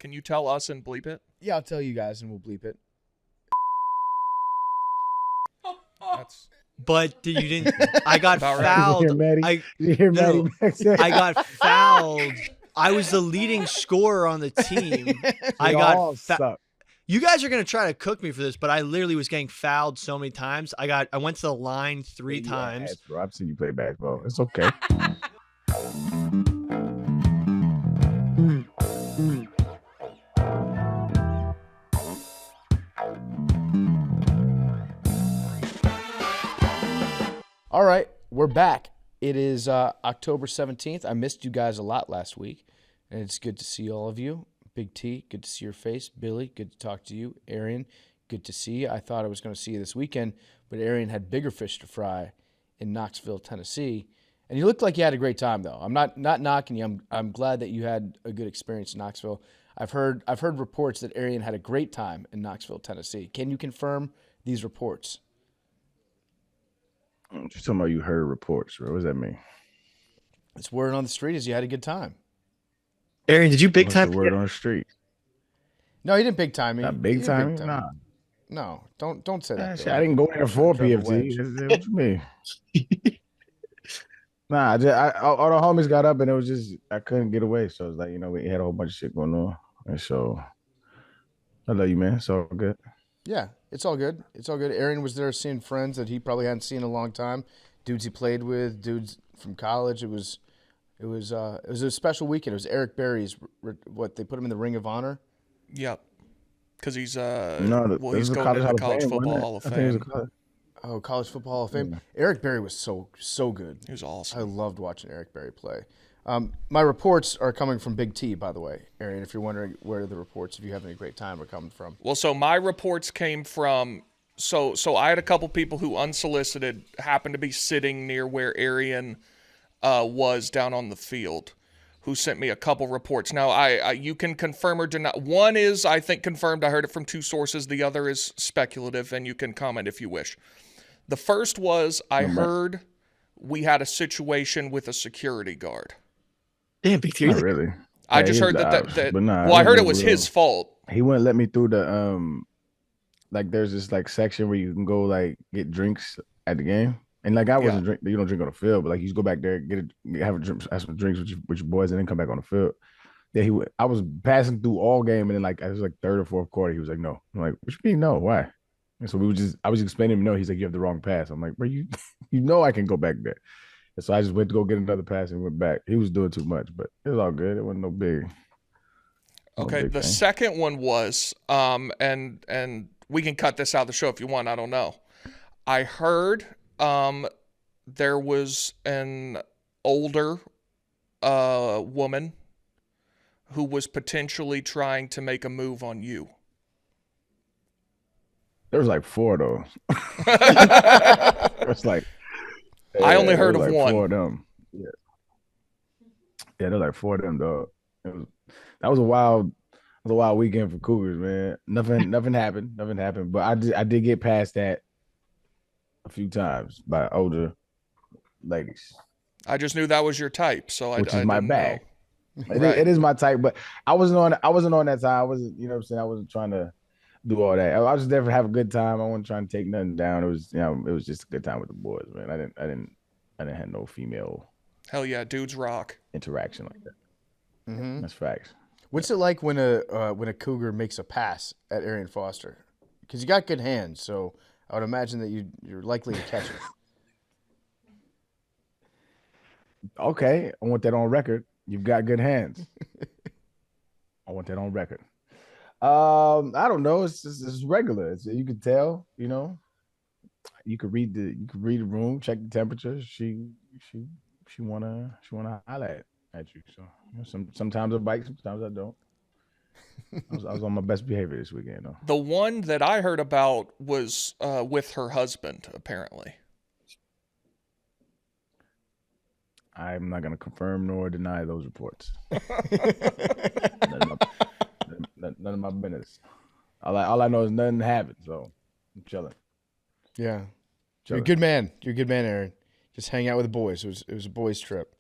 Can you tell us and bleep it? Yeah, I'll tell you guys and we'll bleep it. But you didn't. I got About right. fouled. Did you hear Maddie back there? I got fouled. I was the leading scorer on the team. I got suck. You guys are gonna try to cook me for this, but I literally was getting fouled so many times. I went to the line 3 times. Ass, bro. I've seen you play basketball. It's okay. All right, we're back. It is October 17th. I missed you guys a lot last week, and it's good to see all of you. Big T, good to see your face. Billy, good to talk to you. Arian, good to see you. I thought I was going to see you this weekend, but Arian had bigger fish to fry in Knoxville, Tennessee. And you looked like you had a great time, though. I'm not knocking you. I'm glad that you had a good experience in Knoxville. I've heard reports that Arian had a great time in Knoxville, Tennessee. Can you confirm these reports? You're talking about you heard reports, bro. What does that mean? It's word on the street is you had a good time. Arian, did you big What's time? the word on the street? No, he didn't big time me. Not He big didn't time? Nah. No, don't say that. Shit, I didn't go there for PFT. What you mean? Nah, all the homies got up and it was just I couldn't get away. So it was like, we had a whole bunch of shit going on. And so I love you, man. It's all good. Yeah, it's all good. It's all good. Arian was there seeing friends that he probably hadn't seen in a long time. Dudes he played with, dudes from college. It was a special weekend. It was Eric Berry's they put him in the Ring of Honor. Yep. Because he's he's he's going to the College Football Hall of Fame. Oh, College Football Hall of Fame. Yeah. Eric Berry was so good. He was awesome. I loved watching Eric Berry play. My reports are coming from Big T, by the way, Arian, if you're wondering where the reports, if you have any great time, are coming from. Well, so my reports came from, so I had a couple people who unsolicited happened to be sitting near where Arian was down on the field, who sent me a couple reports. Now, I you can confirm or deny. One is, I think, confirmed. I heard it from 2 sources. The other is speculative, and you can comment if you wish. The first was, I heard we had a situation with a security guard. Damn, Big T. Not really. I just heard that but nah, well, I heard it was his fault. He wouldn't let me through the there's this section where you can go get drinks at the game. And I wasn't drink. You don't drink on the field, but you just go back there, have a drink, have some drinks with your boys, and then come back on the field. Yeah, I was passing through all game, and then it was third or fourth quarter. He was like, "No." I'm like, "What you mean no? Why?" And so I was explaining to him, "No." He's like, "You have the wrong pass." I'm like, "Bro, you I can go back there." And so I just went to go get another pass and went back. He was doing too much, but it was all good. It wasn't no big. Okay, the second one was, and we can cut this out of the show if you want. I don't know. I heard there was an older woman who was potentially trying to make a move on you. There was 4 of those. It's I only heard of one. 4 of them. Yeah, there was 4 of them, dog. That was a wild weekend for Cougars, man. Nothing happened. But I did get past that a few times by older ladies. I just knew that was your type, so which I is my didn't bag. know. It is my type, but I wasn't on that time. I wasn't, you know what I'm saying? I wasn't trying to do all that. I was just there to have a good time. I wasn't trying to take nothing down. It was, it was just a good time with the boys, man. I didn't have no female. Hell yeah, dudes rock. Interaction like that. Mm-hmm. That's facts. What's it like when a Cougar makes a pass at Arian Foster? Because you got good hands, so I would imagine that you're likely to catch it. Okay, I want that on record. You've got good hands. I want that on record. I don't know. It's regular. You can tell. You could read the room, check the temperature. She wanna highlight at you. So sometimes I bite, sometimes I don't. I was on my best behavior this weekend, though. The one that I heard about was with her husband, apparently. I'm not going to confirm nor deny those reports. None of my business. All I know is nothing happened, so I'm chilling. Yeah. You're a good man. You're a good man, Arian. Just hang out with the boys. It was a boys' trip.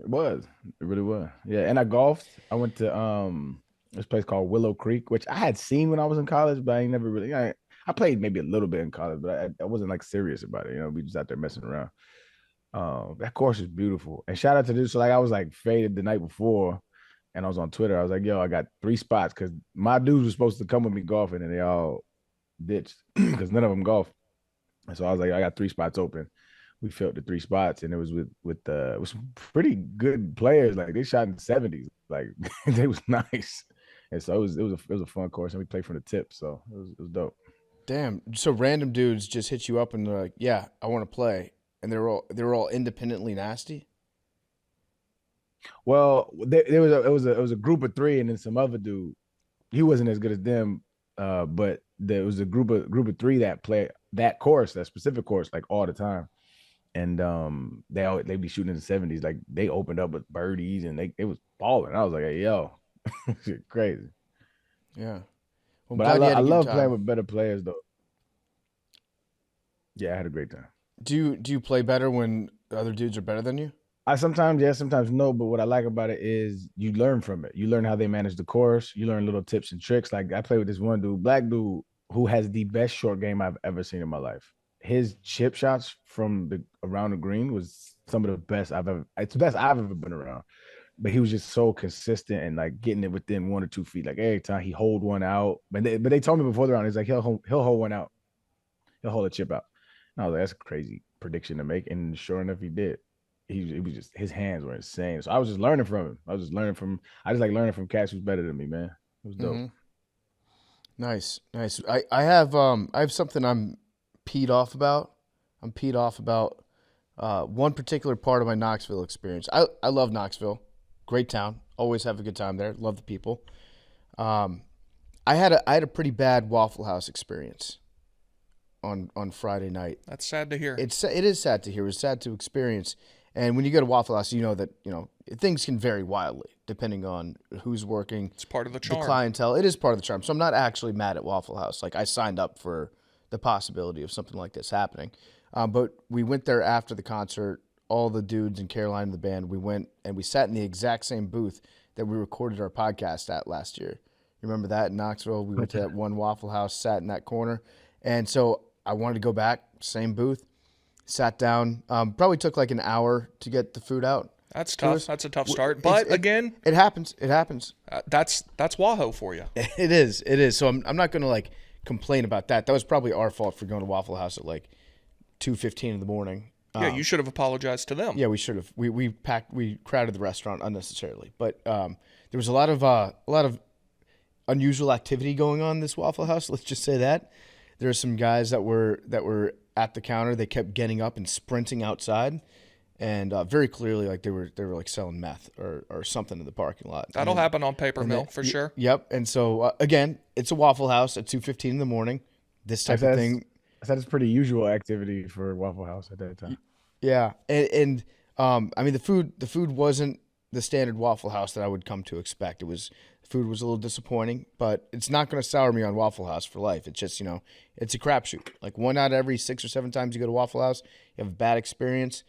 It was. It really was. Yeah. And I golfed. I went to this place called Willow Creek, which I had seen when I was in college, but I ain't never really. I played maybe a little bit in college, but I wasn't like serious about it. You know, we just out there messing around. That course is beautiful. And shout out to this. So like I was like faded the night before, and I was on Twitter. I was like, yo, I got 3 spots because my dudes were supposed to come with me golfing, and they all ditched because none of them golf. And so I was like, I got 3 spots open. We filled the 3 spots, and it was with some pretty good players. Like they shot in the 70s. Like they was nice. And so it was a fun course, and we played from the tip. So it was dope. Damn. So random dudes just hit you up and they're like, "Yeah, I want to play," and they were all independently nasty. Well, there was it was a group of 3, and then some other dude. He wasn't as good as them, but there was a group of 3 that play that course, that specific course, like all the time. And they'd be shooting in the 70s. Like they opened up with birdies, and it was balling. I was like, hey, yo, shit crazy. Yeah. Well, I'm But glad you had I a good love time. playing with better players though. Yeah, I had a great time. Do you play better when other dudes are better than you? I sometimes yes, sometimes no. But what I like about it is you learn from it. You learn how they manage the course. You learn little tips and tricks. Like I play with this one dude, black dude, who has the best short game I've ever seen in my life. His chip shots from the around the green was some of the best I've ever. It's the best I've ever been around. But he was just so consistent and like getting it within 1 or 2 feet. Like every time he hold one out, but they told me before the round, he's like he'll hold one out, he'll hold a chip out. And I was like, that's a crazy prediction to make, and sure enough, he did. It was just his hands were insane. So I was just learning from him. I just like learning from cats who's better than me, man. It was dope. Mm-hmm. Nice, nice. I have something I'm peed off about. I'm peed off about one particular part of my Knoxville experience. I love Knoxville, great town. Always have a good time there. Love the people. I had a pretty bad Waffle House experience on Friday night. That's sad to hear. It is sad to hear. It's sad to experience. And when you go to Waffle House, you know that things can vary wildly depending on who's working. It's part of the The charm. clientele. It is part of the charm. So I'm not actually mad at Waffle House. Like I signed up for the possibility of something like this happening. But we went there after the concert. All the dudes in Carolina in the band. We went and we sat in the exact same booth that we recorded our podcast at last year. You remember that in Knoxville? We went to that one Waffle House, sat in that corner, and so I wanted to go back. Same booth. Sat down. Probably took like an hour to get the food out. That's tough. That's a tough start. It's- But again, It happens. It happens. that's Wahoo for you. It is. It is. So I'm not going to like complain about that. That was probably our fault for going to Waffle House at like 2:15 in the morning. Yeah, you should have apologized to them. Yeah, we should have. We crowded the restaurant unnecessarily. But there was a lot of unusual activity going on in this Waffle House. Let's just say that there were some guys that were at the counter. They kept getting up and sprinting outside, and very clearly like they were like selling meth or something in the parking lot. That'll happen on Paper Mill for sure. Yep. And so again, it's a Waffle House at 2:15 in the morning. This type of thing. I said it's pretty usual activity for Waffle House at that time. Yeah, and I mean the food wasn't the standard Waffle House that I would come to expect. The food was a little disappointing, but it's not going to sour me on Waffle House for life. It's just it's a crapshoot. Like one out of every 6 or 7 times you go to Waffle House, you have a bad experience.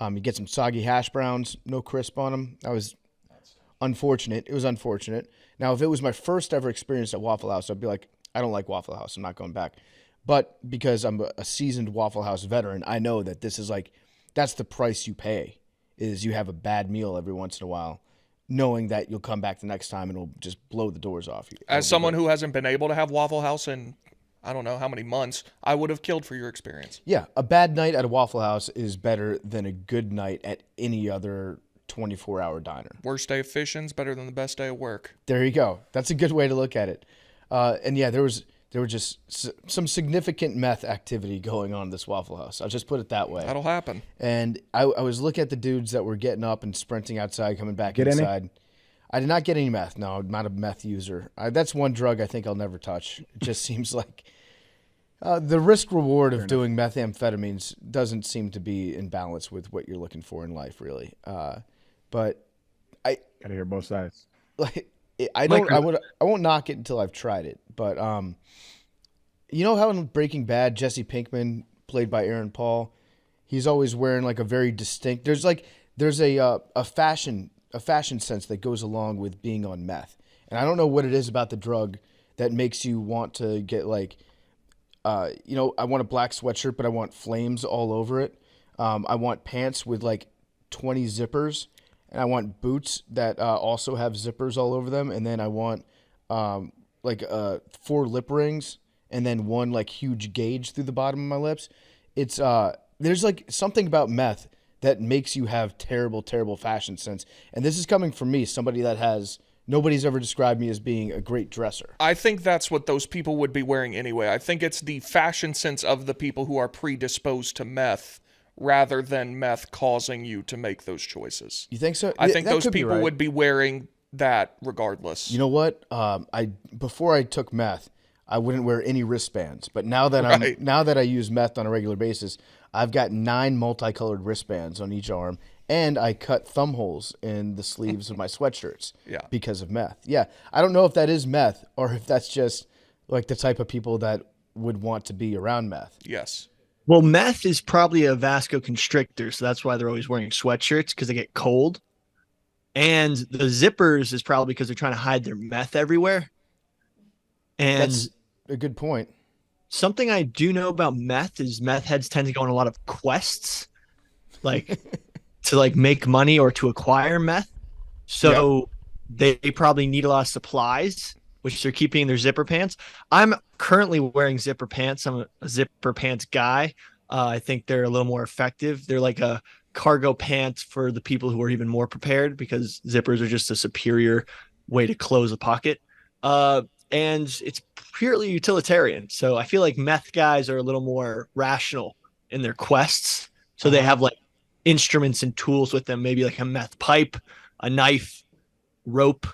You get some soggy hash browns, no crisp on them. That was unfortunate. It was unfortunate. Now if it was my first ever experience at Waffle House, I'd be like, I don't like Waffle House. I'm not going back. But because I'm a seasoned Waffle House veteran, I know that this is like. That's the price you pay, is you have a bad meal every once in a while, knowing that you'll come back the next time and it'll just blow the doors off you. As someone who hasn't been able to have Waffle House in I don't know how many months, I would have killed for your experience. Yeah, a bad night at a Waffle House is better than a good night at any other 24-hour diner. Worst day of fishing's better than the best day of work. There you go. That's a good way to look at it. And yeah, there were just some significant meth activity going on in this Waffle House. I'll just put it that way. That'll happen. And I was looking at the dudes that were getting up and sprinting outside, coming back Get inside. any? I did not get any meth. No, I'm not a meth user. That's one drug I think I'll never touch. It just seems like the risk reward of doing methamphetamines doesn't seem to be in balance with what you're looking for in life, really. But Gotta hear both sides. like I won't knock it until I've tried it. But you know how in Breaking Bad, Jesse Pinkman, played by Aaron Paul, he's always wearing like a very distinct. There's like there's a fashion sense that goes along with being on meth, and I don't know what it is about the drug that makes you want to get like, I want a black sweatshirt, but I want flames all over it. I want pants with like 20 zippers, and I want boots that also have zippers all over them, and then I want like 4 lip rings, and then one like huge gauge through the bottom of my lips. It's there's like something about meth that makes you have terrible, terrible fashion sense, and this is coming from me, somebody that has. Nobody's ever described me as being a great dresser. I think that's what those people would be wearing anyway. I think it's the fashion sense of the people who are predisposed to meth rather than meth causing you to make those choices. You think so? I think That those could be people right. would be wearing that regardless. You know what? Before I took meth, I wouldn't wear any wristbands. But now that Right. now that I use meth on a regular basis, I've got 9 multicolored wristbands on each arm, and I cut thumb holes in the sleeves of my sweatshirts. Yeah. Because of meth. Yeah, I don't know if that is meth or if that's just like the type of people that would want to be around meth. Yes. Well, meth is probably a vasoconstrictor, so that's why they're always wearing sweatshirts because they get cold. And the zippers is probably because they're trying to hide their meth everywhere. And That's a good point. something I do know about meth is meth heads tend to go on a lot of quests, like to like make money or to acquire meth. So they probably need a lot of supplies, which they're keeping in their zipper pants. I'm currently wearing zipper pants. I'm a zipper pants guy. I think they're a little more effective. They're like a cargo pants for the people who are even more prepared because zippers are just a superior way to close a pocket. And it's purely utilitarian. So I feel like meth guys are a little more rational in their quests. So they have like instruments and tools with them, maybe like a meth pipe, a knife, rope,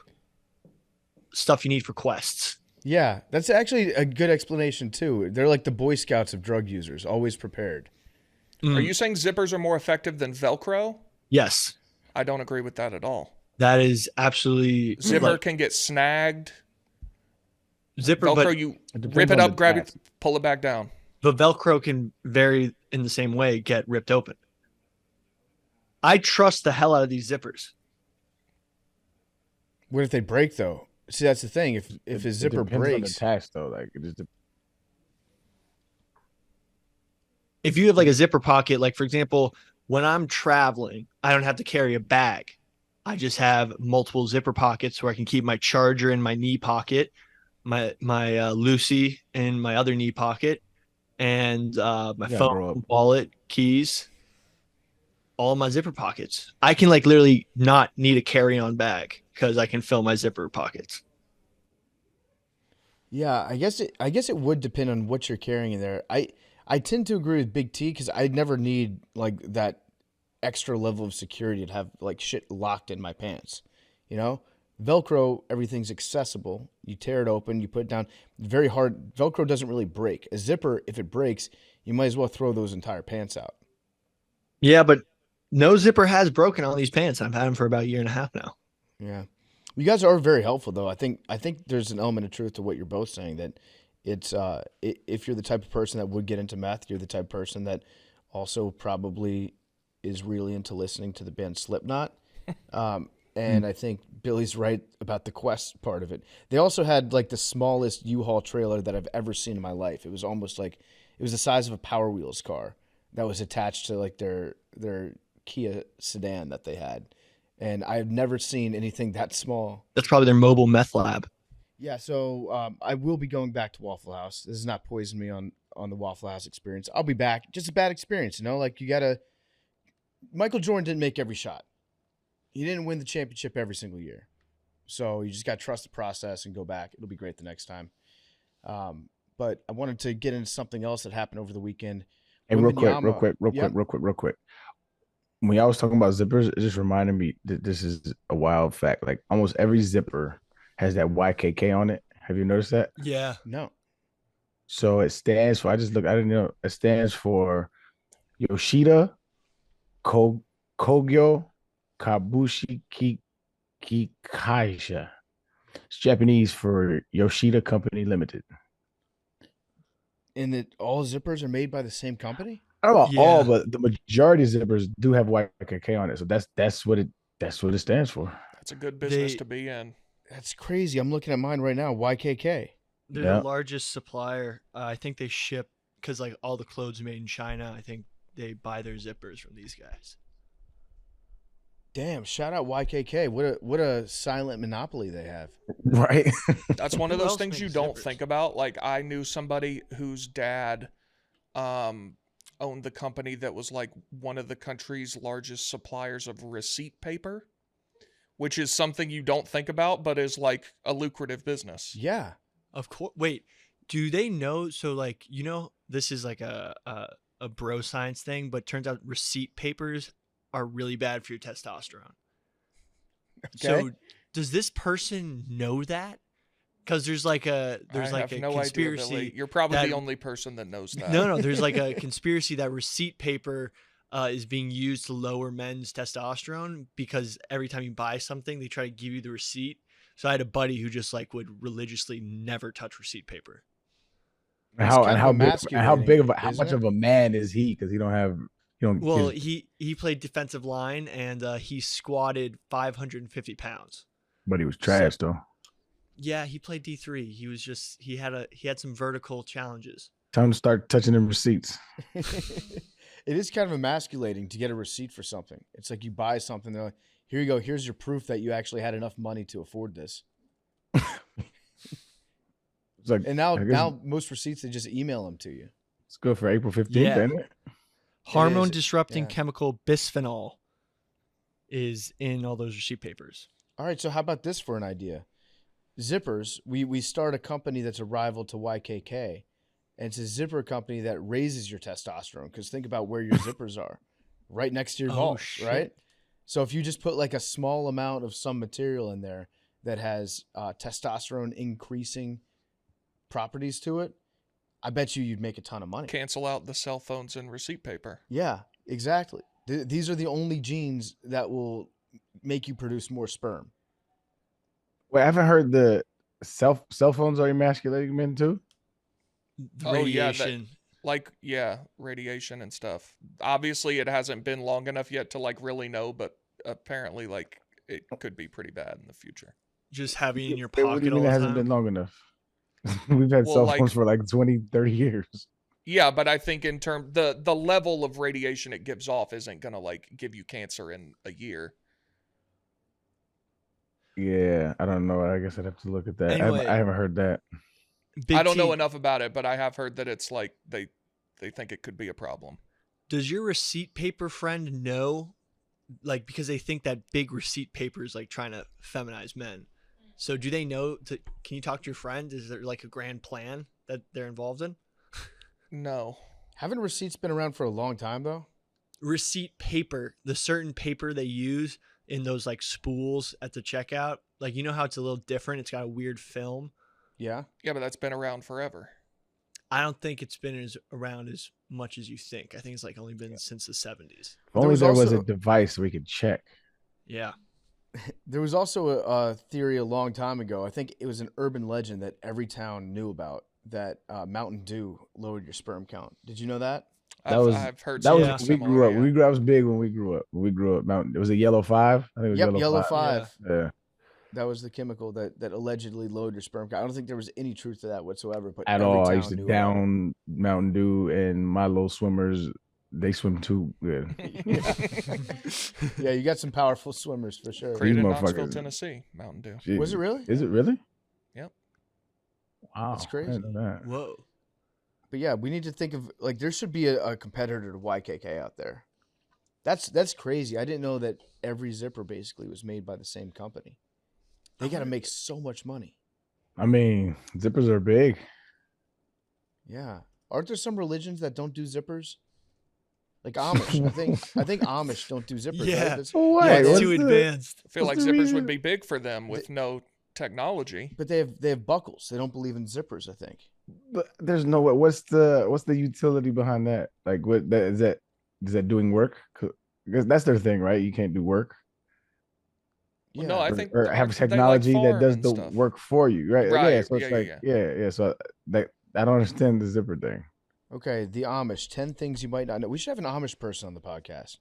stuff you need for quests. Yeah, that's actually a good explanation too. They're like the Boy Scouts of drug users, always prepared. Are you saying zippers are more effective than Velcro? Yes, I don't agree with that at all. that is absolutely Zipper like, can get snagged. zipper, Velcro, but you depends rip it on up, the grab it, task. pull it back down. the Velcro can very in the same way get ripped open. I trust the hell out of these zippers. What if they break though? See, that's the thing. If a It zipper depends on the breaks, task though. Like it just If you have like a zipper pocket, like for example, when I'm traveling, I don't have to carry a bag. I just have multiple zipper pockets where I can keep my charger in my knee pocket, my Lucy in my other knee pocket, and my You gotta grow phone, up. wallet, keys, all in my zipper pockets. I can like literally not need a carry-on bag because I can fill my zipper pockets. yeah, I guess it would depend on what you're carrying in there. I tend to agree with Big T because I never need like that extra level of security to have like shit locked in my pants. You know, Velcro, everything's accessible. You tear it open, you put it down. Very hard. Velcro doesn't really break. A zipper, if it breaks, you might as well throw those entire pants out. Yeah, but no zipper has broken on these pants. I've had them for about a year and a half now. Yeah. You guys are very helpful though. I think there's an element of truth to what you're both saying that it's if you're the type of person that would get into meth, you're the type of person that also probably is really into listening to the band Slipknot. And I think Billy's right about the quest part of it. They also had like the smallest U-Haul trailer that I've ever seen in my life. It was almost like it was the size of a Power Wheels car that was attached to like their Kia sedan that they had. And I've never seen anything that small. That's probably their mobile meth lab. Yeah, so I will be going back to Waffle House. This has not poisoned me on the Waffle House experience. I'll be back. Just a bad experience, you know? Like, you got to... Michael Jordan didn't make every shot. He didn't win the championship every single year. So you just got to trust the process and go back. It'll be great the next time. But I wanted to get into something else that happened over the weekend. And real quick, Yep. real quick. When y'all was talking about zippers, it just reminded me that this is a wild fact. Like almost every zipper has that YKK on it. Have you noticed that? Yeah. No. So it stands for, I didn't know, it stands for Yoshida Kogyo Kabushi Kikaisha. It's Japanese for Yoshida Company Limited. And that all zippers are made by the same company? I don't know about all, Yeah. but the majority of zippers do have YKK on it. So that's what it stands for. That's a good business They to be in. That's crazy. I'm looking at mine right now. YKK. they're Yeah. the largest supplier. I think they ship because like all the clothes made in China. I think they buy their zippers from these guys. Damn! Shout out YKK. What a silent monopoly they have. Right. That's one of Who those else things you makes don't zippers? think about. Like I knew somebody whose dad owned the company that was like one of the country's largest suppliers of receipt paper, which is something you don't think about, but is like a lucrative business. Yeah. Of course. Wait, do they know? So like this is like a bro science thing, but turns out receipt papers are really bad for your testosterone. Okay. So does this person know that? Because there's like a I have no conspiracy. idea, Billy. You're probably that- the only person that knows that. No, there's like a conspiracy that receipt paper is being used to lower men's testosterone because every time you buy something, they try to give you the receipt. So I had a buddy who just like would religiously never touch receipt paper. It's How kind and of how big emasculating, how isn't much it? of a man is he? Because Well, his- he played defensive line and he squatted 550 pounds. but he was trash though. Yeah, he played D3. He had some vertical challenges. Time to start touching them receipts. It is kind of emasculating to get a receipt for something. It's like you buy something, they're like, here you go, here's your proof that you actually had enough money to afford this. It's like, And now I guess now most receipts they just email them to you. it's good for April 15th, Yeah. ain't it? Hormone is, disrupting yeah. chemical bisphenol is in all those receipt papers. All right, so how about this for an idea? Zippers, we start a company that's a rival to YKK, and it's a zipper company that raises your testosterone. Because think about where your zippers are, right next to your Oh, balls, shit. right? So if you just put like a small amount of some material in there that has testosterone increasing properties to it, I bet you'd make a ton of money. Cancel out the cell phones and receipt paper. Yeah, exactly. These are the only genes that will make you produce more sperm. Wait, I haven't heard the cell phones are emasculating men too. Oh, yeah, that- Radiation. Like, yeah, radiation and stuff. Obviously, it hasn't been long enough yet to like really know, but apparently, like, it could be pretty bad in the future. Just having in your Wait, what do pocket you all mean it the hasn't time. been long enough? We've had Well, cell like- phones for like 20, 30 years. Yeah, but I think in term the level of radiation it gives off isn't gonna like give you cancer in a year. Yeah, I don't know. I guess I'd have to look at that. Anyway. I haven't heard that. Big I don't know T, enough about it, but I have heard that it's like they think it could be a problem. Does your receipt paper friend know, like, because they think that big receipt paper is like trying to feminize men? So do they know? Can you talk to your friend? Is there like a grand plan that they're involved in? No. Haven't receipts been around for a long time though? Receipt paper, the certain paper they use in those like spools at the checkout, like you know how it's a little different. It's got a weird film. Yeah. Yeah, but that's been around forever. I don't think it's been around as much as you think. I think it's like only been since the 70s. If only was there was a also- device we could check. Yeah. There was also a theory a long time ago. I think it was an urban legend that every town knew about that Mountain Dew lowered your sperm count. Did you know that? I've heard That was something when we grew up. similar, We grew. That was big when we grew up. When we grew up, Mountain. It was a yellow 5. I think it was Yep, yellow, Yellow 5. 5. Yeah, That was the chemical that allegedly lowered your sperm count. I don't think there was any truth to that whatsoever. But at every all. I town used to knew about it. down Mountain Dew, and my little swimmers. They swim too good. Yeah, you got some powerful swimmers for sure. Created in motherfuckers- Knoxville, Tennessee, Mountain Dew. Was it really? Is it really? Yep. Wow, That's I crazy. didn't know that. Whoa. But yeah, we need to think of like there should be a competitor to YKK out there. That's crazy. I didn't know that every zipper basically was made by the same company. They got to make so much money. I mean, zippers are big. Yeah. Aren't there some religions that don't do zippers? Like Amish. I think Amish don't do zippers. Yeah. Right? That's- Oh, Yeah, wait, it's what's too the- advanced. I feel like What's the zippers reason- would be big for them with no technology. but they have buckles. They don't believe in zippers. I think. But there's no way. What's the utility behind that? Like, what that is that? Is that doing work? Because that's their thing, right? You can't do work. Well, no, I Or- think or they have like technology that farm does and the stuff. work for you, right? Yeah, Right, so it's yeah, like yeah. yeah. So that I don't understand the zipper thing. Okay, the Amish. 10 things you might not know. We should have an Amish person on the podcast.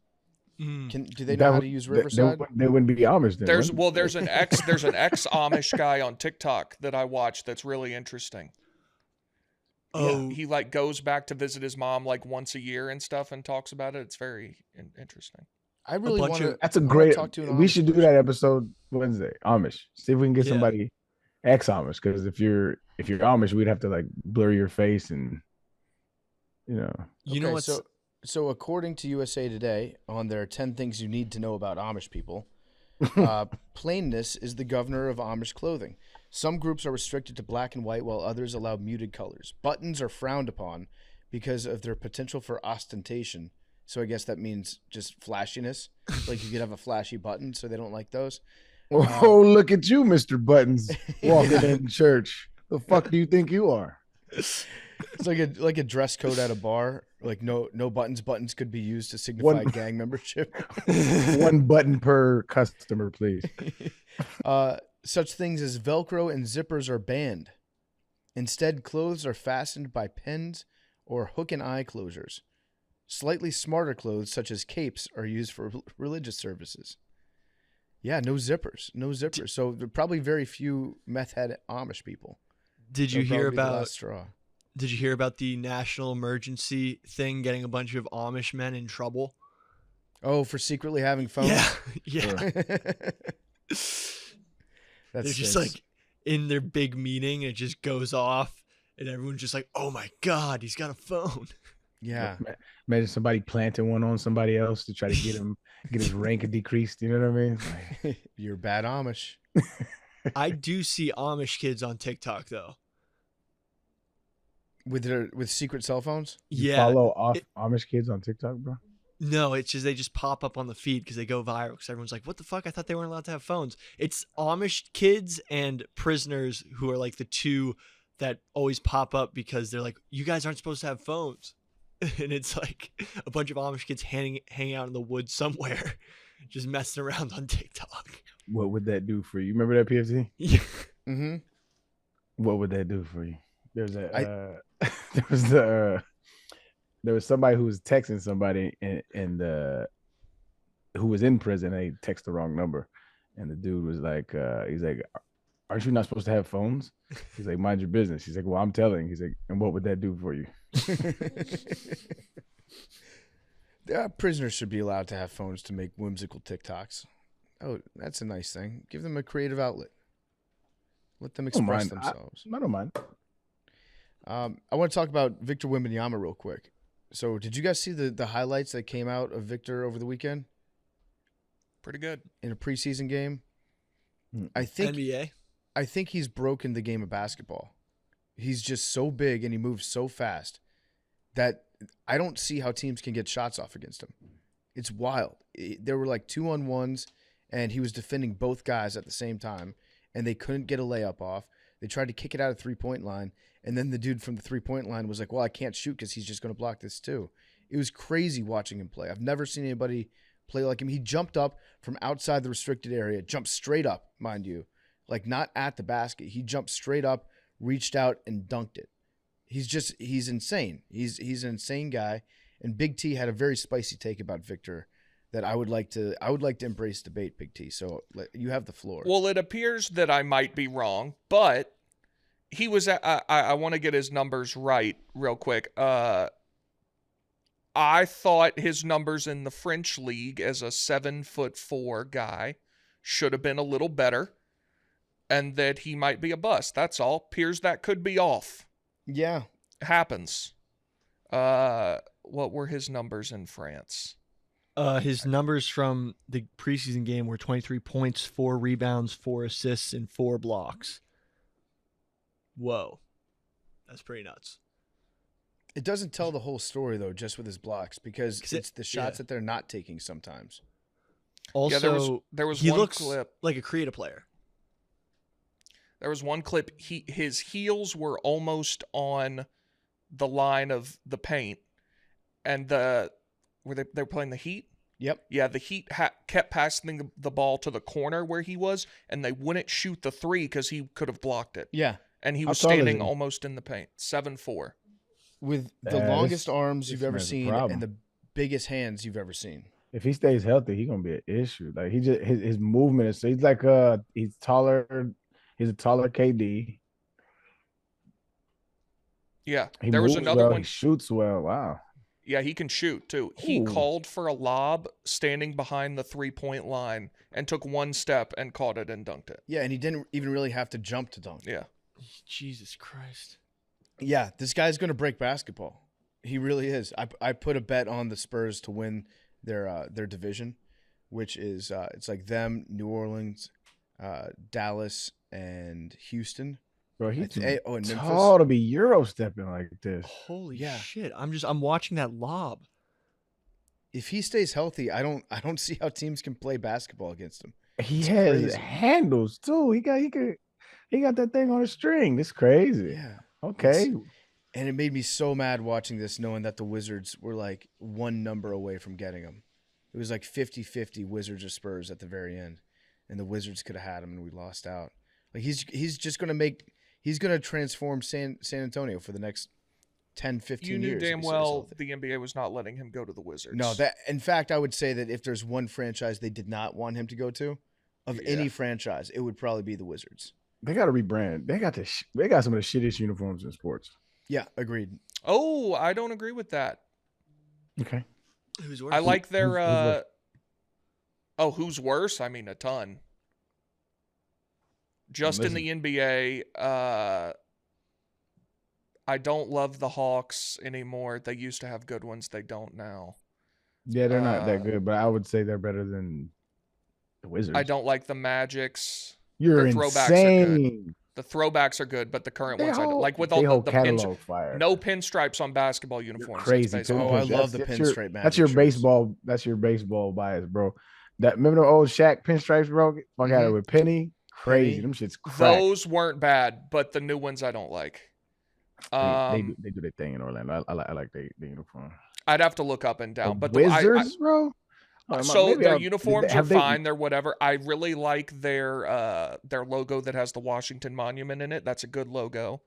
Do they That know how would- to use They Riverside? wouldn't be Amish then. There's wouldn't they? there's an ex Amish guy on TikTok that I watch that's really interesting. Oh, He like goes back to visit his mom like once a year and stuff and talks about it. It's very interesting. I really bunch want of- to. That's a great. talk to an We Amish should do person. that episode Wednesday. Amish. See if we can get Yeah. somebody ex-Amish. Because if you're Amish, we'd have to like blur your face and you know Okay, what's so according to USA Today, on their 10 things you need to know about Amish people, plainness is the governor of Amish clothing. Some groups are restricted to black and white, while others allow muted colors. Buttons are frowned upon because of their potential for ostentation. So I guess that means just flashiness. Like you could have a flashy button, so they don't like those. Oh, look at you, Mr. Buttons, walking in church. The fuck do you think you are? It's like a dress code at a bar. Like no buttons. Buttons could be used to signify One- gang membership. One button per customer, please. Such things as Velcro and zippers are banned. Instead, clothes are fastened by pins or hook and eye closures. Slightly smarter clothes, such as capes, are used for religious services. Yeah, no zippers. No zippers. So there are probably very few meth head Amish people. did you They'll hear probably be the about last straw? did you hear about the national emergency thing getting a bunch of Amish men in trouble? Oh, for secretly having phones? Yeah. That's They're just like in their big meeting and it just goes off and everyone's just like, "Oh my god, he's got a phone." yeah. Imagine somebody planting one on somebody else to try to get his rank decreased. You know what I mean? Like, You're bad Amish. I do see Amish kids on TikTok though. With secret cell phones? you Yeah. follow off Amish kids on TikTok, bro? No, it's just they just pop up on the feed because they go viral. Because everyone's like, "What the fuck? I thought they weren't allowed to have phones." It's Amish kids and prisoners who are like the two that always pop up because they're like, "You guys aren't supposed to have phones," and it's like a bunch of Amish kids hanging out in the woods somewhere, just messing around on TikTok. What would that do for you? Remember that PFT? Yeah. Mm-hmm. What would that do for you? There's a there was somebody who was texting somebody and who was in prison. And they text the wrong number, and the dude was like, he's like, "Aren't you not supposed to have phones?" He's like, "Mind your business." He's like, "Well, I'm telling." He's like, "And what would that do for you?" Prisoners should be allowed to have phones to make whimsical TikToks. Oh, that's a nice thing. Give them a creative outlet. Let them don't express mind. themselves. I don't mind. I want to talk about Victor Wembanyama real quick. So, did you guys see the highlights that came out of Victor over the weekend Pretty good. in a preseason game? Mm. I think he's broken the game of basketball. He's just so big and he moves so fast that I don't see how teams can get shots off against him. It's wild. There were like 2-on-1s and he was defending both guys at the same time and they couldn't get a layup off. They tried to kick it out of three-point line, and then the dude from the three-point line was like, "Well, I can't shoot because he's just going to block this too." It was crazy watching him play. I've never seen anybody play like him. He jumped up from outside the restricted area, jumped straight up, mind you, like not at the basket. He jumped straight up, reached out, and dunked it. He's insane. He's an insane guy. And Big T had a very spicy take about Victor that I would like to embrace debate, Big T. So you have the floor. Well, it appears that I might be wrong, but he was. I want to get his numbers right real quick. I thought his numbers in the French league as a 7'4" guy should have been a little better, and that he might be a bust. That's all. Appears that could be off. Yeah. Happens. What were his numbers in France? His numbers from the preseason game were 23 points, 4 rebounds, 4 assists, and 4 blocks. Whoa. That's pretty nuts. It doesn't tell the whole story, though, just with his blocks, because it's the shots yeah. that they're not taking sometimes. Also, Yeah, there was he one looks clip. like a creative player. There was one clip. His heels were almost on the line of the paint, and they were playing the Heat. Yep. Yeah, the Heat kept passing the ball to the corner where he was, and they wouldn't shoot the three because he could have blocked it. Yeah. And he How was tall is standing he? almost in the paint. 7'4". with the Yeah, longest this- arms this you've ever man's a seen problem. and the biggest hands you've ever seen. If he stays healthy, he's gonna be an issue. Like he just his movement is he's like he's taller, he's a taller KD. Yeah, He there was moves another well, one. he shoots well. Wow. Yeah, he can shoot too. He Ooh. called for a lob standing behind the 3-point line and took one step and caught it and dunked it. Yeah, and he didn't even really have to jump to dunk. Yeah. Jesus Christ. Yeah, this guy's going to break basketball. He really is. I put a bet on the Spurs to win their division, which is it's like them, New Orleans, Dallas, and Houston. Bro, he's too and Memphis. tall to be Euro stepping like this. Holy Yeah. shit. I'm watching that lob. If he stays healthy, I don't see how teams can play basketball against him. He It's has crazy. handles too. He got that thing on a string. It's crazy. Yeah. Okay. And it made me so mad watching this, knowing that the Wizards were like one number away from getting him. It was like 50-50 Wizards or Spurs at the very end. And the Wizards could have had him and we lost out. Like he's just going to transform San Antonio for the next 10, 15 You years. knew if damn he stays well healthy. the NBA was not letting him go to the Wizards. No, that in fact, I would say that if there's one franchise they did not want him to go to, of Yeah. any franchise, it would probably be the Wizards. They got to rebrand. They got some of the shittiest uniforms in sports. Yeah, agreed. Oh, I don't agree with that. Okay. Who's I like their who's worse? who's worse? I mean a ton. Just in the NBA, I don't love the Hawks anymore. They used to have good ones. They don't now. Yeah, they're not that good, but I would say they're better than the Wizards. I don't like the Magics. You're their throwbacks are good. insane. The throwbacks are good, but the current They ones I don't whole- like with they all whole the catalog fire. no pinstripes on basketball You're uniforms. crazy. That's too. basically- Oh, I love the That's pinstripe That's your Magic shirts. baseball. That's your baseball bias, bro. That remember the old Shaq pinstripes, bro? Fuck out of it with Penny. Crazy. Penny. Them shits crack. Those weren't bad, but the new ones I don't like. They do their thing in Orlando. I like the uniform. I'd have to look up and down, but Wizards, bro. Oh, so maybe their I'll- uniforms are have they- fine. They're whatever. I really like their logo that has the Washington Monument in it. That's a good logo.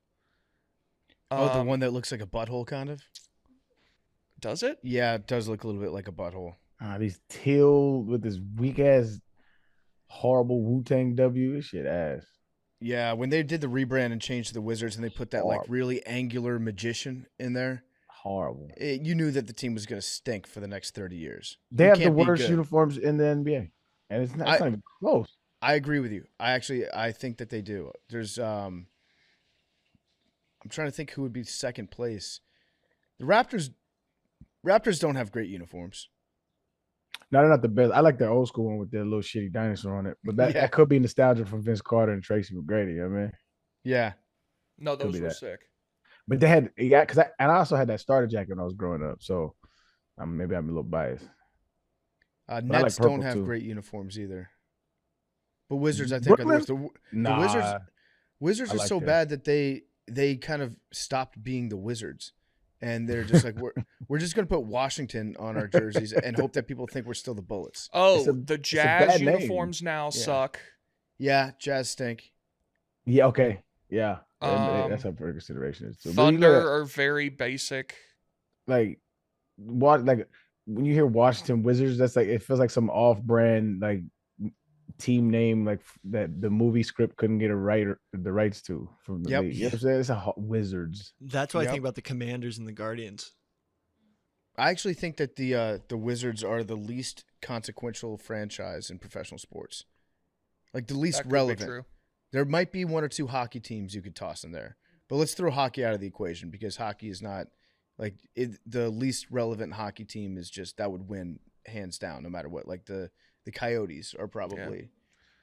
Oh, the one that looks like a butthole, kind of. Does it? Yeah, it does look a little bit like a butthole. These teal with this weak ass, horrible Wu-Tang W. This shit ass. Yeah, when they did the rebrand and changed the Wizards, and they put that like Horrible. really angular magician in there, Horrible. you knew that the team was going to stink for the next 30 years. They You have the can't be worst good. uniforms in the NBA, and it's not even close. I agree with you. I think that they do. There's I'm trying to think who would be second place. The Raptors don't have great uniforms. No, they're not the best. I like the old school one with their little shitty dinosaur on it, but Yeah. that could be nostalgia from Vince Carter and Tracy McGrady. You know what I mean? Yeah. No, Could those be were that. sick. But they had I also had that starter jacket when I was growing up, so maybe I'm a little biased. like Nets purple, don't have too. great uniforms either. But Wizards, I think, are the worst. Nah, Wizards I are like so that. bad that they kind of stopped being the Wizards, and they're just like we're just gonna put Washington on our jerseys and hope that people think we're still the Bullets. Oh, a the bad Jazz name. uniforms now suck. Yeah, Jazz stink. yeah, okay, yeah, that's Um, up for consideration. So, but you Thunder look at, are very basic. like what like when you hear Washington Wizards, that's like it feels like some off-brand like team name like that the movie script couldn't get the rights to from the Yep. league. You know what I'm saying? It's Wizards. That's what I Yep. think about the Commanders and the Guardians. I actually think that the Wizards are the least consequential franchise in professional sports, like the least That could be relevant. true. There might be one or two hockey teams you could toss in there, but let's throw hockey out of the equation because hockey is not like the least relevant hockey team is just that would win hands down no matter what. Like the Coyotes are probably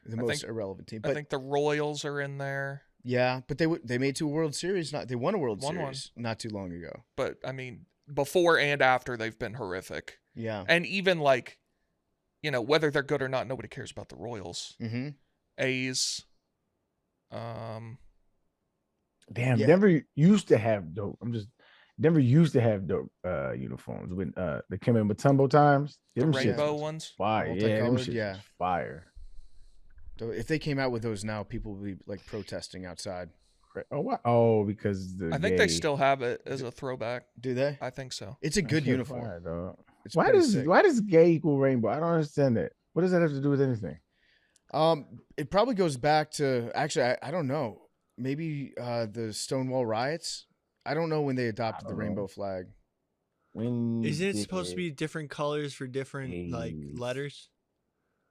the I most think- irrelevant team. I But think the Royals are in there, yeah, but they made two World Series. They won a World Won one. Series not too long ago. but I mean, before and after they've been horrific. Yeah. And even like, whether they're good or not, nobody cares about the Royals. Mm-hmm. A's. Damn, Yeah. Denver used to have dope. Denver used to have dope uniforms when the Kemba Mutombo times. The Them shits rainbow was ones? fire. Yeah, them Multicolored, shits yeah. was fire. So if they came out with those now, people would be like protesting outside. Oh, what? Oh, because the I think gay. they still have it as a throwback. Do they? I think so. It's a good Shit uniform. fire, dog. It's Why pretty does sick. gay equal rainbow? I don't understand that. What does that have to do with anything? It probably goes back to actually I don't know. Maybe the Stonewall riots. I don't know when they adopted the don't rainbow know. flag. When Isn't it did supposed to be different colors for different like gays letters?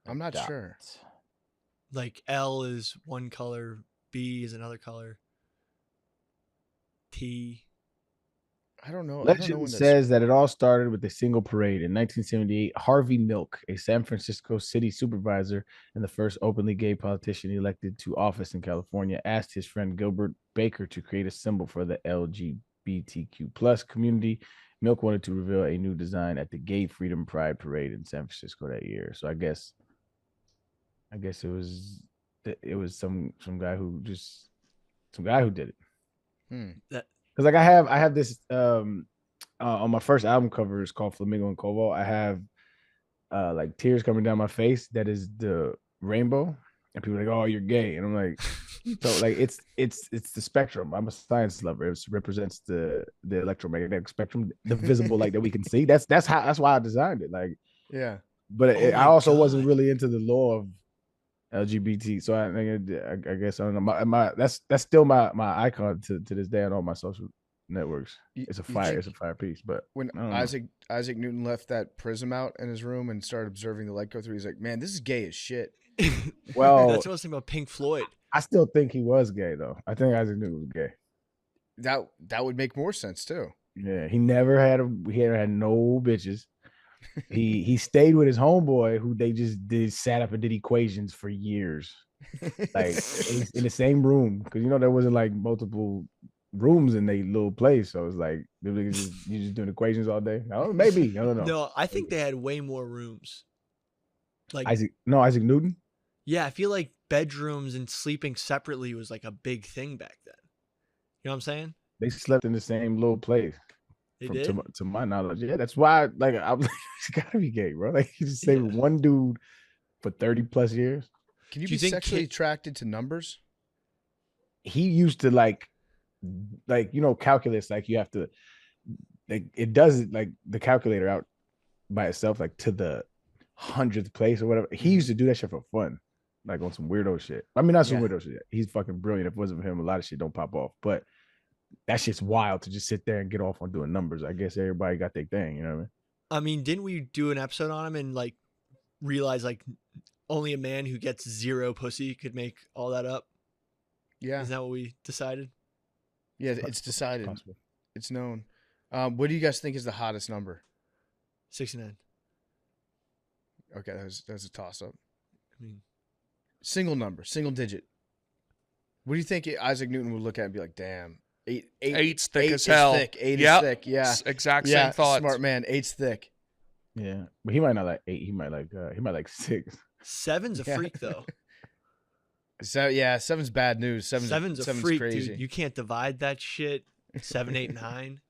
I'm not adopt? sure. Like L is one color, B is another color. T. I don't know. I don't know Legend when that's. says that it all started with a single parade in 1978. Harvey Milk, a San Francisco city supervisor and the first openly gay politician elected to office in California, asked his friend Gilbert Baker to create a symbol for the LGBTQ plus community. Milk wanted to reveal a new design at the Gay Freedom Pride Parade in San Francisco that year. So I guess it was some guy who did it. That Because like I have this on my first album cover, it's called Flamingo and Cobalt. I have like tears coming down my face. That is the rainbow, and people are like, "Oh, you're gay," and I'm like, so like it's the spectrum. I'm a science lover. It represents the electromagnetic spectrum, the visible light that we can see. That's why I designed it. Like, Yeah. but Oh I my also wasn't God. really into the law of LGBT. So I guess I don't know. My that's still my icon to this day on all my social networks. It's a fire. It's a fire piece. But When I don't know. Isaac Newton left that prism out in his room and started observing the light go through, he's like, "Man, this is gay as shit." Well, that's what I was thinking about Pink Floyd. I still think he was gay though. I think Isaac Newton was gay. That would make more sense too. Yeah, he never had no bitches. He stayed with his homeboy who they just sat up and did equations for years, like in the same room, because there wasn't like multiple rooms in their little place, so it's like you just doing equations all day. Maybe I don't know. No, I think they had way more rooms. Like Isaac Newton. yeah, I feel like bedrooms and sleeping separately was like a big thing back then. You know what I'm saying? They slept in the same little place. They From, did. to my knowledge, yeah, that's why. Like, I'm like, it's gotta be gay, bro. Like, you just stay with one dude for 30 plus years. Can you Do you be think sexually attracted to numbers? He used to like calculus. Like, you have to, like, it does it like the calculator out by itself, like to the 100th place or whatever. He used to do that shit for fun, like on some weirdo shit. I mean, not some weirdo shit. He's fucking brilliant. If it wasn't for him, a lot of shit don't pop off. But that shit's wild to just sit there and get off on doing numbers. I guess everybody got their thing, you know what I mean? I mean, didn't we do an episode on him and like realize like only a man who gets zero pussy could make all that up? Yeah. Is that what we decided? Yeah, it's decided. Possible. It's known. What do you guys think is the hottest number? 69. Okay, that was a toss up. I mean, Single number, single digit. What do you think Isaac Newton would look at and be like, "Damn, Eight's thick eight as is hell. thick. Eight Yep. is thick." Yeah, Exact yeah. same thoughts. Smart man. Eight's thick. Yeah, but he might not like 8. He might like 6. 7's a Yeah. freak though. So yeah, seven's bad news. Seven's Seven's a freak, crazy. dude. You can't divide that shit. 7, 8, 9.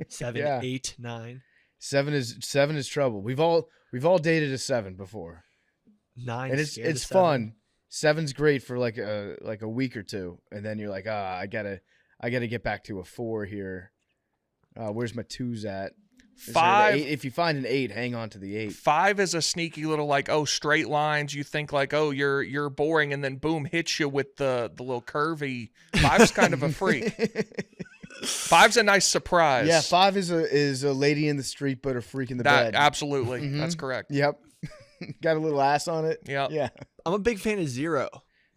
7, Yeah. 8, 9. Seven is trouble. We've all dated a 7 before, 9. and scared of it's 7. fun. 7's great for like a week or two, and then you're like, I gotta get back to a 4 here. Where's my 2s at? Is there an 5. 8? If you find an 8, hang on to the 8. 5 is a sneaky little like, oh, straight lines. You think like, oh, you're boring, and then boom, hits you with the little curvy. 5's kind of a freak. 5's a nice surprise. Yeah, 5 is a lady in the street, but a freak in the That bed. absolutely. Mhm. That's correct. Yep. Got a little ass on it. Yep. Yeah. I'm a big fan of 0.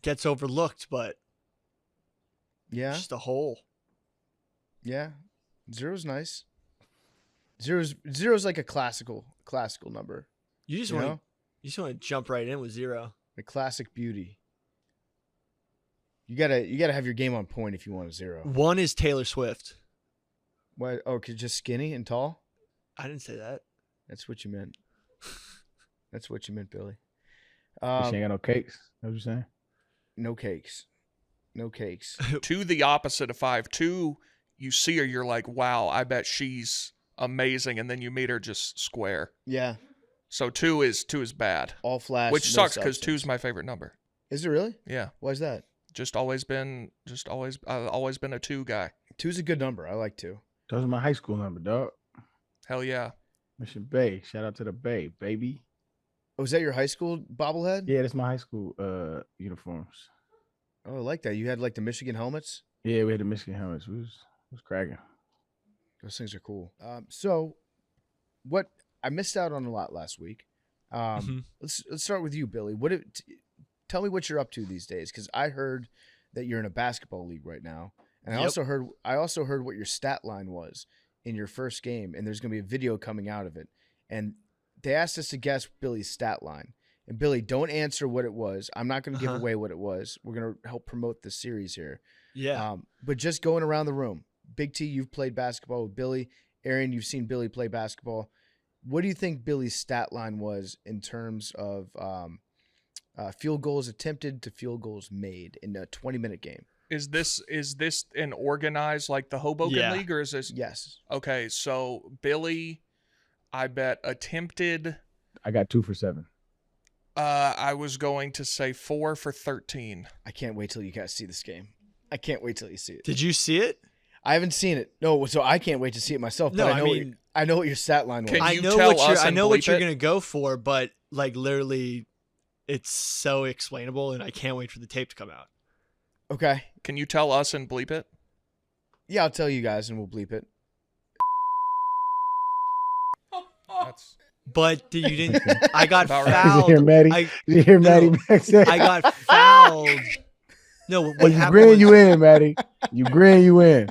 Gets overlooked, but Yeah. just a hole. Yeah. 0's nice. Zero's like a classical number. You just You want know? to jump right in with 0. The classic beauty. You gotta have your game on point if you want a 0. 1 is Taylor Swift. What? Oh, 'cause just skinny and tall? I didn't say that. That's what you meant. That's what you meant, Billy. She ain't got no cakes. Know what you're saying? No cakes. No cakes. 2, the opposite of 5. 2, you see her, you're like, wow, I bet she's amazing, and then you meet her just square. Yeah. So 2 is bad, All flash. which no sucks because substance. 2's my favorite number. Is it really? Yeah. Why is that? Just always been a 2 guy. 2's a good number. I like 2. That was my high school number, dog. Hell yeah. Mission Bay. Shout out to the Bay, baby. Was that your high school bobblehead? Yeah, that's my high school uniforms. Oh, I like that. You had like the Michigan helmets? Yeah, we had the Michigan helmets. It was cracking. Those things are cool. So what I missed out on a lot last week. Let's start with you, Billy. Tell me what you're up to these days, because I heard that you're in a basketball league right now, and I also heard what your stat line was in your first game, and there's going to be a video coming out of it, and they asked us to guess Billy's stat line. And Billy, don't answer what it was. I'm not going to give away what it was. We're going to help promote the series here. Yeah. But just going around the room. Big T, you've played basketball with Billy. Arian, you've seen Billy play basketball. What do you think Billy's stat line was in terms of field goals attempted to field goals made in a 20-minute game? Is this an organized like the Hoboken League, or is this? Yes. Okay, so Billy, I bet attempted. I got 2 for 7. I was going to say 4 for 13. I can't wait till you guys see this game. I can't wait till you see it. Did you see it? I haven't seen it. No, so I can't wait to see it myself. No, but I know what your stat line was. Can I you know tell what us I and know what bleep you're it? gonna go for, but like literally, it's so explainable, and I can't wait for the tape to come out. Okay. Can you tell us and bleep it? Yeah, I'll tell you guys, and we'll bleep it. That's But you didn't. I got About right. fouled. Did you hear Maddie? I, Did you hear Maddie back there? I got fouled. No, what You happened grin, was you in, Maddie. You grin, you in.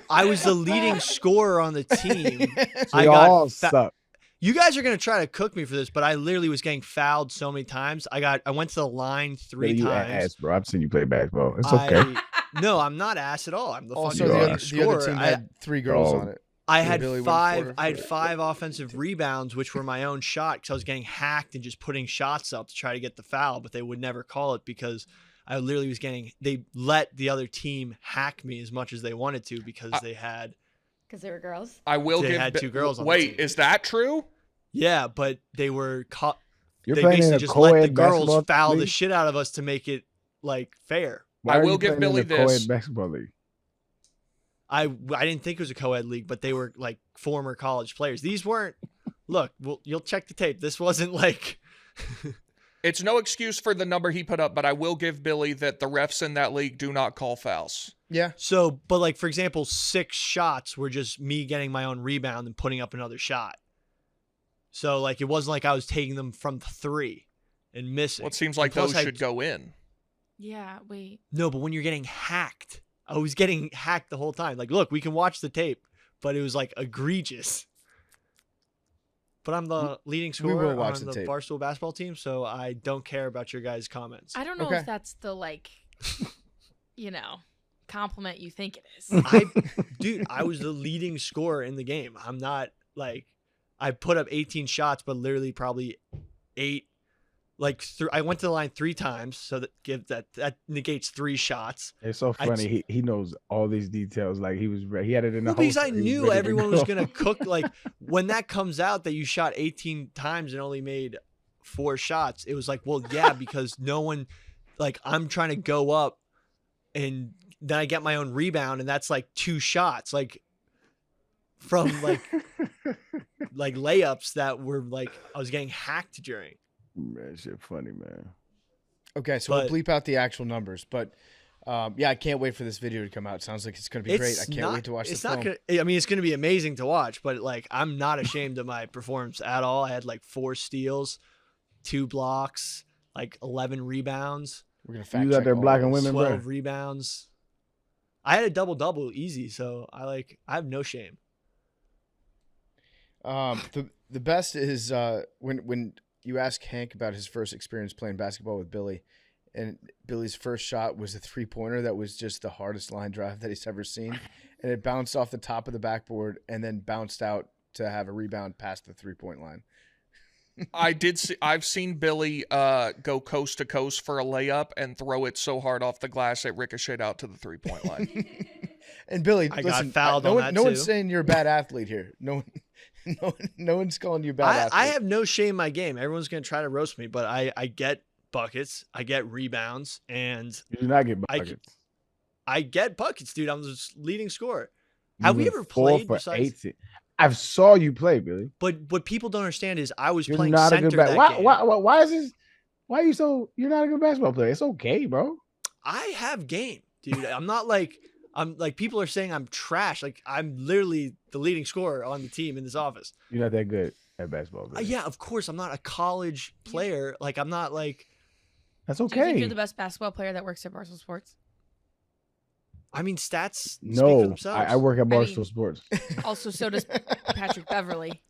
I was the leading scorer on the team. So I y'all got suck. You guys are gonna try to cook me for this, but I literally was getting fouled so many times. I went to the line 3 You times. ass, bro. I've seen you play basketball. It's okay. No, I'm not ass at all. I'm the Also, fucking you leading are. the other scorer. team had 3 girls on it. I Yeah, had Billy went five. for- I had 5 offensive rebounds, which were my own shot, because I was getting hacked and just putting shots up to try to get the foul, but they would never call it because I literally was getting. They let the other team hack me as much as they wanted to because they had. Because they were girls. I will They give. had 2 girls on the Wait, team. is that true? Yeah, but they were caught. You're They playing in basically a just let the co-ed girls basketball foul the league? shit out of us to make it like fair. Why I are will you give playing in Billy a co-ed this. basketball league? I didn't think it was a co-ed league, but they were like former college players. These weren't. Look, well, you'll check the tape. This wasn't like. It's no excuse for the number he put up, but I will give Billy that the refs in that league do not call fouls. Yeah. So, but like for example, 6 shots were just me getting my own rebound and putting up another shot. So like it wasn't like I was taking them from 3 and missing. Well, it seems like And plus those should go in. Yeah, wait. No, but when you're getting hacked, I was getting hacked the whole time. Like, look, we can watch the tape, but it was like egregious. But I'm the leading will scorer watch on the the tape. Barstool basketball team, so I don't care about your guys' comments. I don't know Okay. if that's the like, compliment you think it is. Dude, I was the leading scorer in the game. I'm not like I put up 18 shots, but literally probably 8. I went to the line 3 times, so that negates 3 shots. It's so funny. He knows all these details. Like he had it in the Well, because holster. I He was knew ready to everyone was go. gonna cook. Like when that comes out that you shot 18 times and only made 4 shots, it was like, well, yeah, because no one, like I'm trying to go up, and then I get my own rebound, and that's like 2 shots, like from like layups that were like I was getting hacked during. Man, shit funny, man. Okay, so we'll bleep out the actual numbers, but yeah, I can't wait for this video to come out. Sounds like it's going to be great. I can't wait to watch the film. I mean, it's gonna be amazing to watch, but like I'm not ashamed of my performance at all. I had like 4 steals, 2 blocks, like 11 rebounds, We're going to fact You out check there all blocking this. women, bro? 12 rebounds. I had a double easy, so I have no shame. The best is when you ask Hank about his first experience playing basketball with Billy, and Billy's first shot was a 3-pointer that was just the hardest line drive that he's ever seen, and it bounced off the top of the backboard and then bounced out to have a rebound past the 3-point line. I've seen Billy go coast to coast for a layup and throw it so hard off the glass it ricocheted out to the 3-point line. And Billy, I got listen, fouled no on one, that no one's too. saying you're a bad athlete here. No one's calling you a bad athlete. I have no shame in my game. Everyone's gonna try to roast me, but I get buckets, I get rebounds, and You do not get I buckets. I get buckets, dude. I'm the leading scorer. You Have we went ever 4 played for besides? 8? I saw you play, Billy. But what people don't understand is I was You're playing not a good center back. that Why, game. why is this? Why are you so? You're not a good basketball player. It's okay, bro. I have game, dude. I'm not like people are saying I'm trash. Like I'm literally the leading scorer on the team in this office. You're not that good at basketball. Billy. Yeah, of course. I'm not a college player. Like I'm not like. That's Do you think okay. you're the best basketball player that works at Barstool Sports? I mean, stats speak for No, themselves. I work at Barstool mean- Sports. Also, so does Patrick Beverly,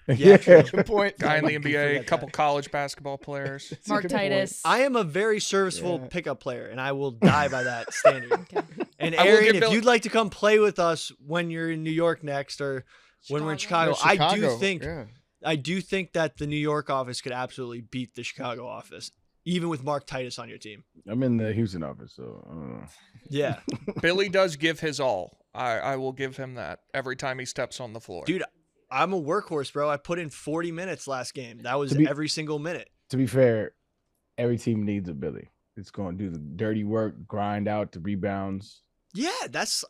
Yeah, true. Good point. Guy in the Keep NBA, forgetting a couple that. college basketball players. It's a Mark good point. Titus. I am a very serviceable Yeah. pickup player, and I will die by that standard. Okay. And I will Arian, give if Bill- you'd like to come play with us when you're in New York next, or when we're in Chicago, Yeah, I do think that the New York office could absolutely beat the Chicago office, even with Mark Titus on your team. I'm in the Houston office, so I don't know. Yeah, Billy does give his all. I will give him that every time he steps on the floor. dude, I'm a workhorse, bro. I put in 40 minutes last game. That was To be- every single minute. To be fair, every team needs a Billy. It's going to do the dirty work, grind out the rebounds. Yeah,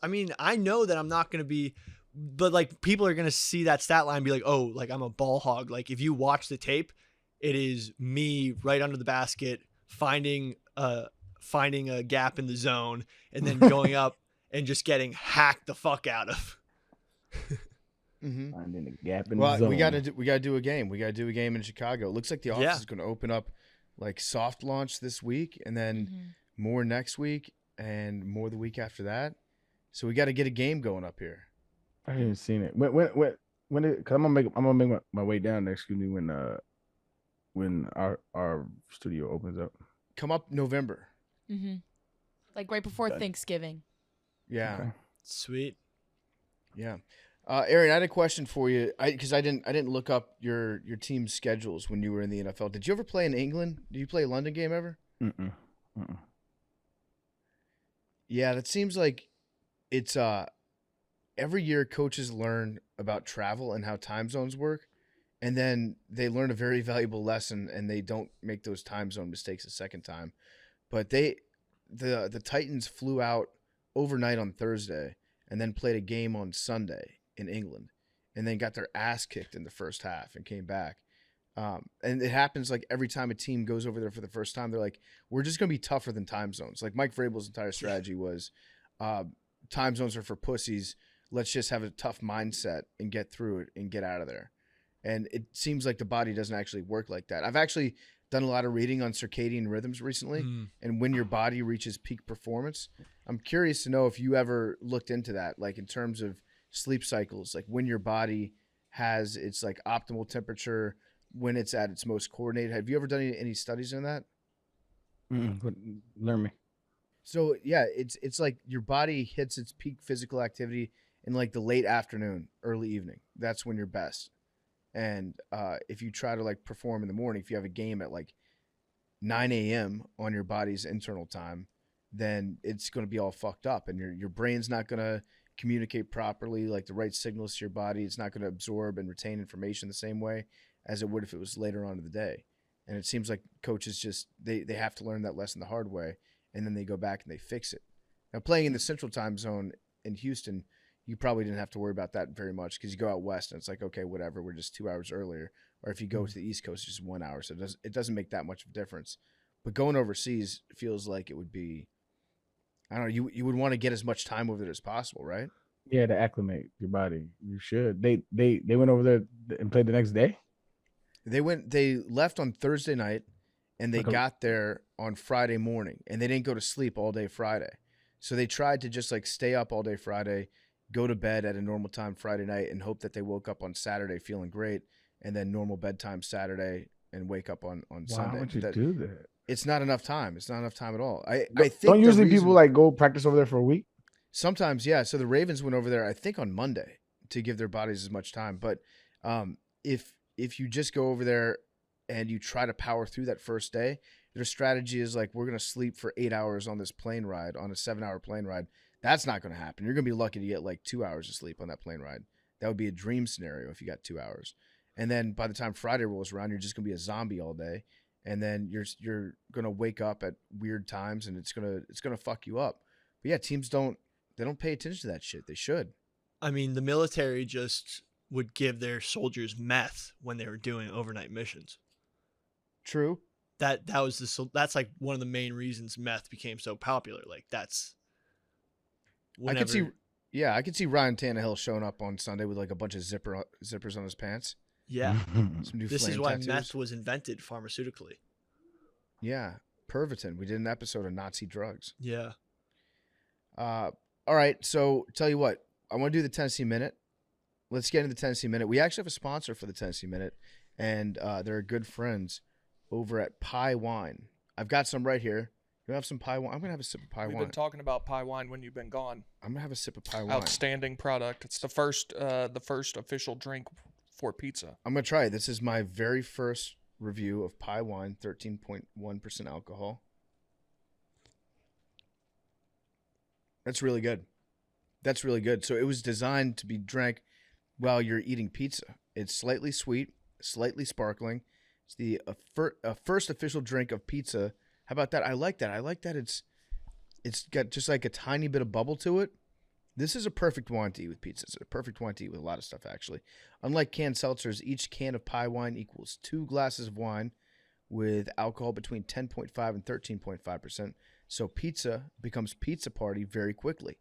I mean, I know that I'm not going to be, but like people are going to see that stat line and be like, oh, like I'm a ball hog. Like if you watch the tape, it is me right under the basket, finding a gap in the zone and then going up and just getting hacked the fuck out of. Mm-hmm. Finding a gap in Well, the zone. we gotta do a game. We gotta do a game in Chicago. It looks like the office Yeah. is going to open up like soft launch this week, and then more next week, and more the week after that. So we got to get a game going up here. I haven't seen it. When it? Cause I'm gonna make my way down there. Excuse me. When our studio opens up. Come up November. Mm-hmm. Like right before Okay. Thanksgiving. Yeah, Okay. Sweet. yeah. Arian, I had a question for you. Because I didn't look up your team's schedules when you were in the NFL. Did you ever play in England? Did you play a London game ever? Mm-mm. Mm-mm. Yeah, that seems like it's every year coaches learn about travel and how time zones work, and then they learn a very valuable lesson and they don't make those time zone mistakes a second time. But the Titans flew out overnight on Thursday and then played a game on Sunday in England, and then got their ass kicked in the first half and came back. And it happens like every time a team goes over there for the first time, they're like, we're just going to be tougher than time zones. Like Mike Vrabel's entire strategy was time zones are for pussies. Let's just have a tough mindset and get through it and get out of there. And it seems like the body doesn't actually work like that. I've actually done a lot of reading on circadian rhythms recently and when your body reaches peak performance. I'm curious to know if you ever looked into that, like in terms of sleep cycles, like when your body has its like optimal temperature, when it's at its most coordinated. Have you ever done any studies in that? Learn me. So yeah, it's like your body hits its peak physical activity in like the late afternoon, early evening. That's when you're best. And if you try to like perform in the morning, if you have a game at like 9 a.m. on your body's internal time, then it's going to be all fucked up, and your brain's not going to communicate properly, like the right signals to your body. It's not going to absorb and retain information the same way as it would if it was later on in the day. And it seems like coaches just they have to learn that lesson the hard way, and then they go back and they fix it. Now, playing in the Central Time Zone in Houston, you probably didn't have to worry about that very much because you go out west and it's like, okay, whatever, we're just 2 hours earlier. Or if you go to the East Coast, it's just 1 hour, so it doesn't make that much of a difference. But going overseas feels like it would be, I don't know, you would want to get as much time over there as possible, right? Yeah, to acclimate your body. You should. They went over there and played the next day. They left on Thursday night and they Okay. got there on Friday morning, and they didn't go to sleep all day Friday. So they tried to just like stay up all day Friday, go to bed at a normal time Friday night, and hope that they woke up on Saturday feeling great, and then normal bedtime Saturday and wake up on Sunday. Why would you That- do that? It's not enough time. It's not enough time at all. I think Don't the usually reason- people like go practice over there for a week? Sometimes, yeah. So the Ravens went over there, I think, on Monday to give their bodies as much time. But if you just go over there and you try to power through that first day, their strategy is like, we're going to sleep for 8 hours on this plane ride, on a 7-hour plane ride. That's not going to happen. You're going to be lucky to get like 2 hours of sleep on that plane ride. That would be a dream scenario if you got 2 hours. And then by the time Friday rolls around, you're just going to be a zombie all day. and then you're gonna wake up at weird times, and it's gonna fuck you up. But yeah, teams don't pay attention to that shit. They should. I mean, the military just would give their soldiers meth when they were doing overnight missions. True. That's like one of the main reasons meth became so popular. Like that's whenever, I could see Ryan Tannehill showing up on Sunday with like a bunch of zippers on his pants. yeah. Some new This is flame why tattoos. meth was invented pharmaceutically. Yeah, Pervitin. We did an episode of Nazi drugs. Yeah. All right, so tell you what, I want to do the Tennessee Minute. Let's get into the Tennessee Minute. We actually have a sponsor for the Tennessee Minute, and they're good friends over at Pie Wine. I've got some right here. You have some pie wine? I'm gonna have a sip of pie We've wine. been talking about pie wine when you've been gone. I'm gonna have a sip of pie wine. Outstanding product. It's the first official drink for pizza. I'm gonna try it. This is my very first review of pie wine, 13.1% alcohol. That's really good. That's really good. So it was designed to be drank while you're eating pizza. It's slightly sweet, slightly sparkling. It's the first official drink of pizza. How about that? I like that. I like that it's got just like a tiny bit of bubble to it. This is a perfect wine to eat with pizza. It's a perfect wine to eat with a lot of stuff, actually. Unlike canned seltzers, each can of pie wine equals 2 glasses of wine with alcohol between 10.5 and 13.5%. So pizza becomes pizza party very quickly.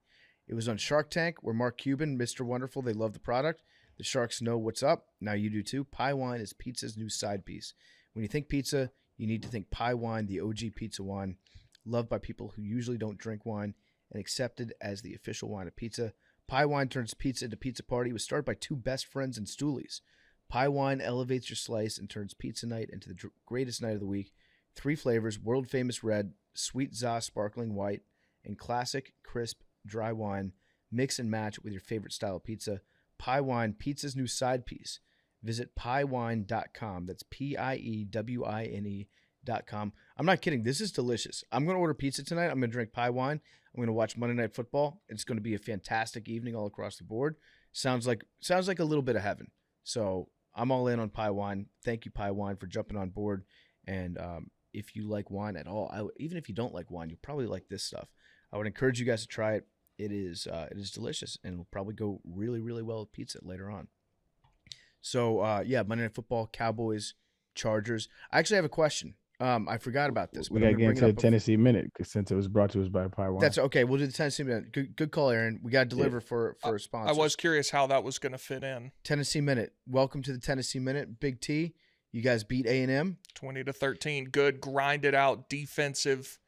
It was on Shark Tank where Mark Cuban, Mr. Wonderful, they love the product. The Sharks know what's up. Now you do too. Pie wine is pizza's new side piece. When you think pizza, you need to think pie wine, the OG pizza wine, loved by people who usually don't drink wine and accepted as the official wine of pizza. Pie wine turns pizza into pizza party. It was started by 2 best friends and stoolies. Pie wine elevates your slice and turns pizza night into the greatest night of the week. 3 flavors: world famous red, sweet za sparkling white, and classic crisp dry wine. Mix and match with your favorite style of pizza. Pie wine, pizza's new side piece. Visit piewine.com. That's piewine.com. I'm not kidding. This is delicious. I'm going to order pizza tonight. I'm going to drink pie wine. I'm going to watch Monday Night Football. It's going to be a fantastic evening all across the board. Sounds like a little bit of heaven. So I'm all in on pie wine. Thank you, Pie Wine, for jumping on board. And if you like wine at all, even if you don't like wine, you'll probably like this stuff. I would encourage you guys to try it. It is delicious and will probably go really, really well with pizza later on. So, Monday Night Football, Cowboys, Chargers. I actually have a question. I forgot about this. We got to get into the Tennessee Minute since it was brought to us by Pie Wine. That's okay. We'll do the Tennessee Minute. Good call, Aaron. We got to deliver for a sponsor. I was curious how that was going to fit in. Tennessee Minute. Welcome to the Tennessee Minute. Big T, you guys beat A&M. 20-13. Good, grinded out defensive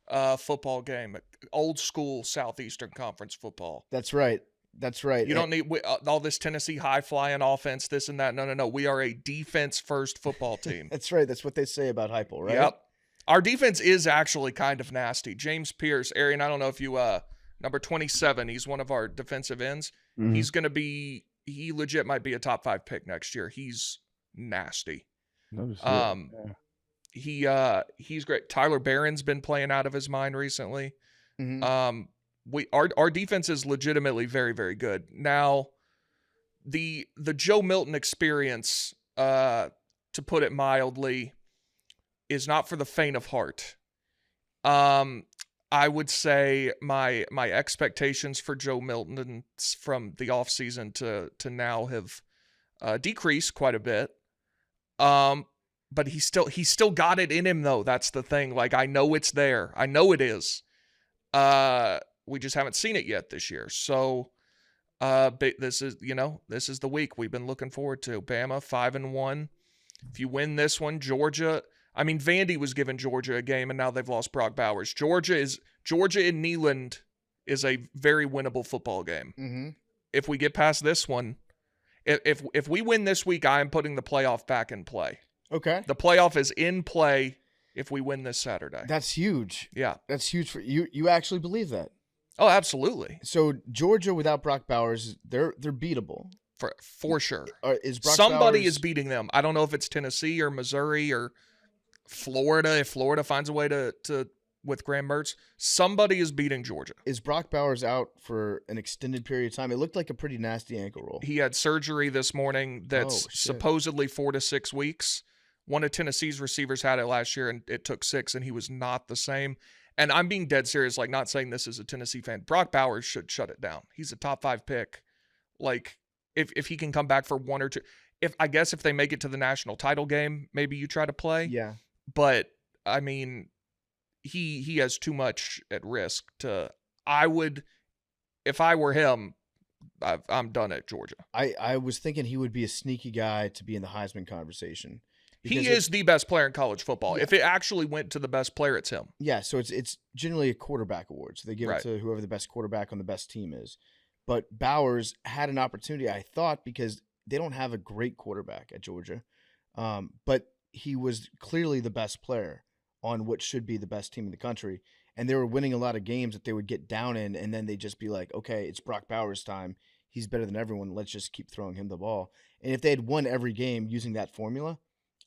football game. Old school Southeastern Conference football. That's right. You don't need all this Tennessee high-flying offense, this and that. No. We are a defense-first football team. That's right. That's what they say about Heupel, right? Yep. Our defense is actually kind of nasty. James Pierce, Arian, I don't know if you number 27, he's one of our defensive ends. Mhm. He's going to be – he legit might be a top 5 pick next year. He's nasty. He's great. Tyler Barron's been playing out of his mind recently. Mm-hmm. Our defense is legitimately very, very good. Now, the Joe Milton experience, to put it mildly, is not for the faint of heart. I would say my expectations for Joe Milton from the offseason to now have decreased quite a bit. But he's still got it in him though. That's the thing. Like, I know it's there. I know it is. We just haven't seen it yet this year. So, this is the week we've been looking forward to. Bama 5-1. If you win this one, Georgia. I mean, Vandy was giving Georgia a game, and now they've lost Brock Bowers. Georgia in Neyland is a very winnable football game. Mm-hmm. If we get past this one, if we win this week, I am putting the playoff back in play. Okay. The playoff is in play if we win this Saturday. That's huge. Yeah. That's huge for you. You actually believe that? Oh, absolutely. So Georgia without Brock Bowers, they're beatable. For sure. Is Brock Somebody Bowers... is beating them. I don't know if it's Tennessee or Missouri or Florida. If Florida finds a way to with Graham Mertz, somebody is beating Georgia. Is Brock Bowers out for an extended period of time? It looked like a pretty nasty ankle roll. He had surgery this morning that's supposedly 4 to 6 weeks. One of Tennessee's receivers had it last year, and it took 6, and he was not the same. And I'm being dead serious, like not saying this as a Tennessee fan. Brock Bowers should shut it down. He's a top 5 pick. Like, if he can come back for 1 or 2, I guess if they make it to the national title game, maybe you try to play. Yeah. But I mean, he has too much at risk to. I would, if I were him, I'm done at Georgia. I was thinking he would be a sneaky guy to be in the Heisman conversation. He is the best player in college football. Yeah. If it actually went to the best player, it's him. Yeah, so it's generally a quarterback award. So they give Right. it to whoever the best quarterback on the best team is. But Bowers had an opportunity, I thought, because they don't have a great quarterback at Georgia. But he was clearly the best player on what should be the best team in the country. And they were winning a lot of games that they would get down in, and then they'd just be like, okay, it's Brock Bowers' time. He's better than everyone. Let's just keep throwing him the ball. And if they had won every game using that formula,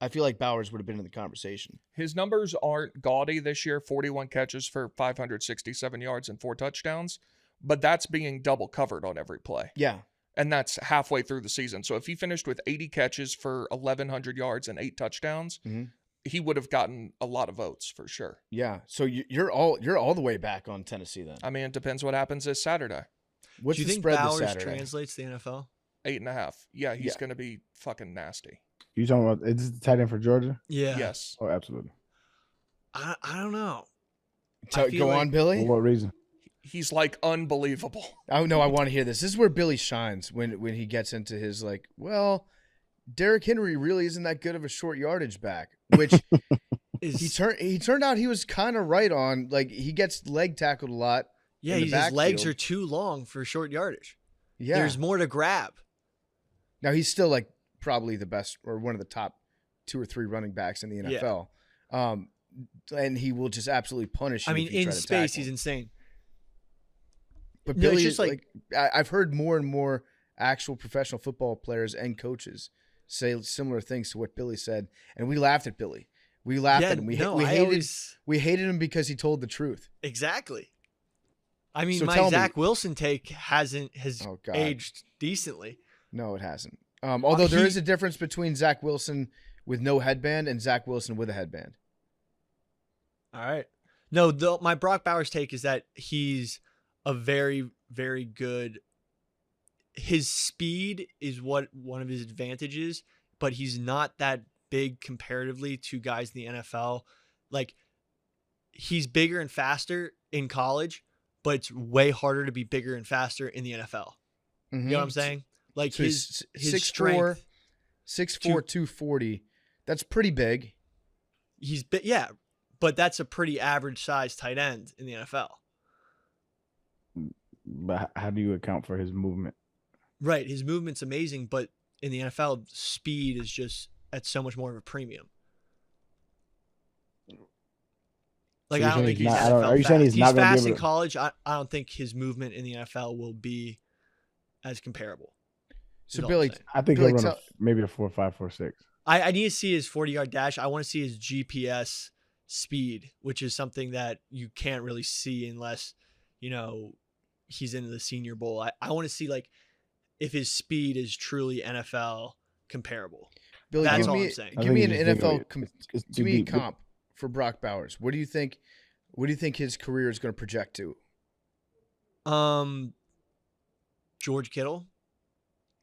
I feel like Bowers would have been in the conversation. His numbers aren't gaudy this year, 41 catches for 567 yards and 4 touchdowns, but that's being double covered on every play. Yeah. And that's halfway through the season. So if he finished with 80 catches for 1,100 yards and 8 touchdowns, he would have gotten a lot of votes for sure. Yeah. So you're all the way back on Tennessee then. I mean, it depends what happens this Saturday. What's Do you the think spread Bowers this Saturday? translates to the NFL? 8.5. Yeah, he's Yeah. going to be fucking nasty. You talking about is the tight end for Georgia? Yeah. Yes. Oh, absolutely. I don't know. So, I feel go like- on, Billy. For what reason? He's like unbelievable. Oh no, I want to hear this. This is where Billy shines when he gets into his like, well, Derrick Henry really isn't that good of a short yardage back, which he turned out he was kind of right on. Like he gets leg tackled a lot. Yeah, in the his legs backfield. are too long for short yardage. Yeah. There's more to grab. Now he's still like probably the best or one of the top 2 or 3 running backs in the NFL. And he will just absolutely punish you. I mean, if you in try to space, tackle he's him. insane. But No, it's Billy, just like- I've heard more and more actual professional football players and coaches say similar things to what Billy said, and we laughed at Billy. We laughed at him. We hated him because he told the truth. Exactly. I mean, So my tell me- Zach Wilson take has Oh, God. aged decently. No, it hasn't. Although there he- is a difference between Zach Wilson with no headband and Zach Wilson with a headband. All right. No, my Brock Bowers take is that he's a very, very good. His speed is one of his advantages, but he's not that big comparatively to guys in the NFL. Like, he's bigger and faster in college, but it's way harder to be bigger and faster in the NFL. You know what I'm saying? Like So his he's 6'4", strength. 6'4", 240. That's pretty big. He's big, yeah, but that's a pretty average size tight end in the NFL. But how do you account for his movement? Right, his movement's amazing, but in the NFL, speed is just at so much more of a premium. Like, So I don't you're think saying he's he's not- NFL are you saying fast. he's not gonna be fast able in to- college. I don't think his movement in the NFL will be as comparable. So is all I'm Billy, saying. I think Billy, he'll run tell- maybe a 4.5, 4.6. I need to see his 40-yard dash. I want to see his GPS speed, which is something that you can't really see unless, he's in the Senior Bowl. I want to see, like, if his speed is truly NFL comparable. Billy, That's give all me, I'm saying. I give me an think he's NFL. thinking it's Give too me a deep. comp for Brock Bowers. What do you think? What do you think his career is going to project to? George Kittle.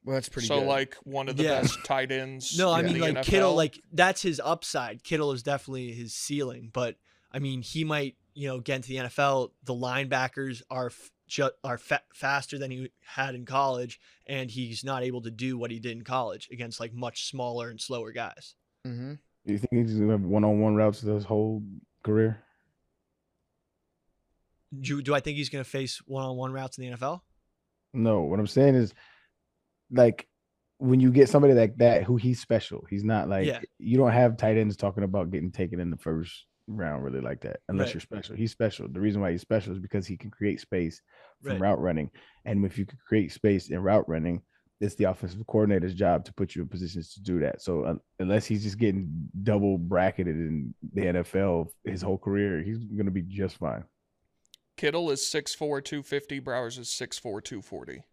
Well, that's pretty So good. like one of the Yeah. best tight ends. No, I in mean, the like, NFL. Kittle, like, that's his upside. Kittle is definitely his ceiling, but I mean, he might, get into the NFL. The linebackers are faster than he had in college, and he's not able to do what he did in college against like much smaller and slower guys. Mm-hmm. Do you think he's gonna have one-on-one routes his whole career? Do I think he's going to face one-on-one routes in the NFL? No, what I'm saying is, like, when you get somebody like that, who he's special. He's not like Yeah. you don't have tight ends talking about getting taken in the first round really like that, unless Right. you're special. He's special. The reason why he's special is because he can create space from Right. route running, and if you can create space in route running, it's the offensive coordinator's job to put you in positions to do that. So unless he's just getting double bracketed in the NFL his whole career, he's gonna be just fine. Kittle is 6'4", 250. Bowers is 6'4", 240.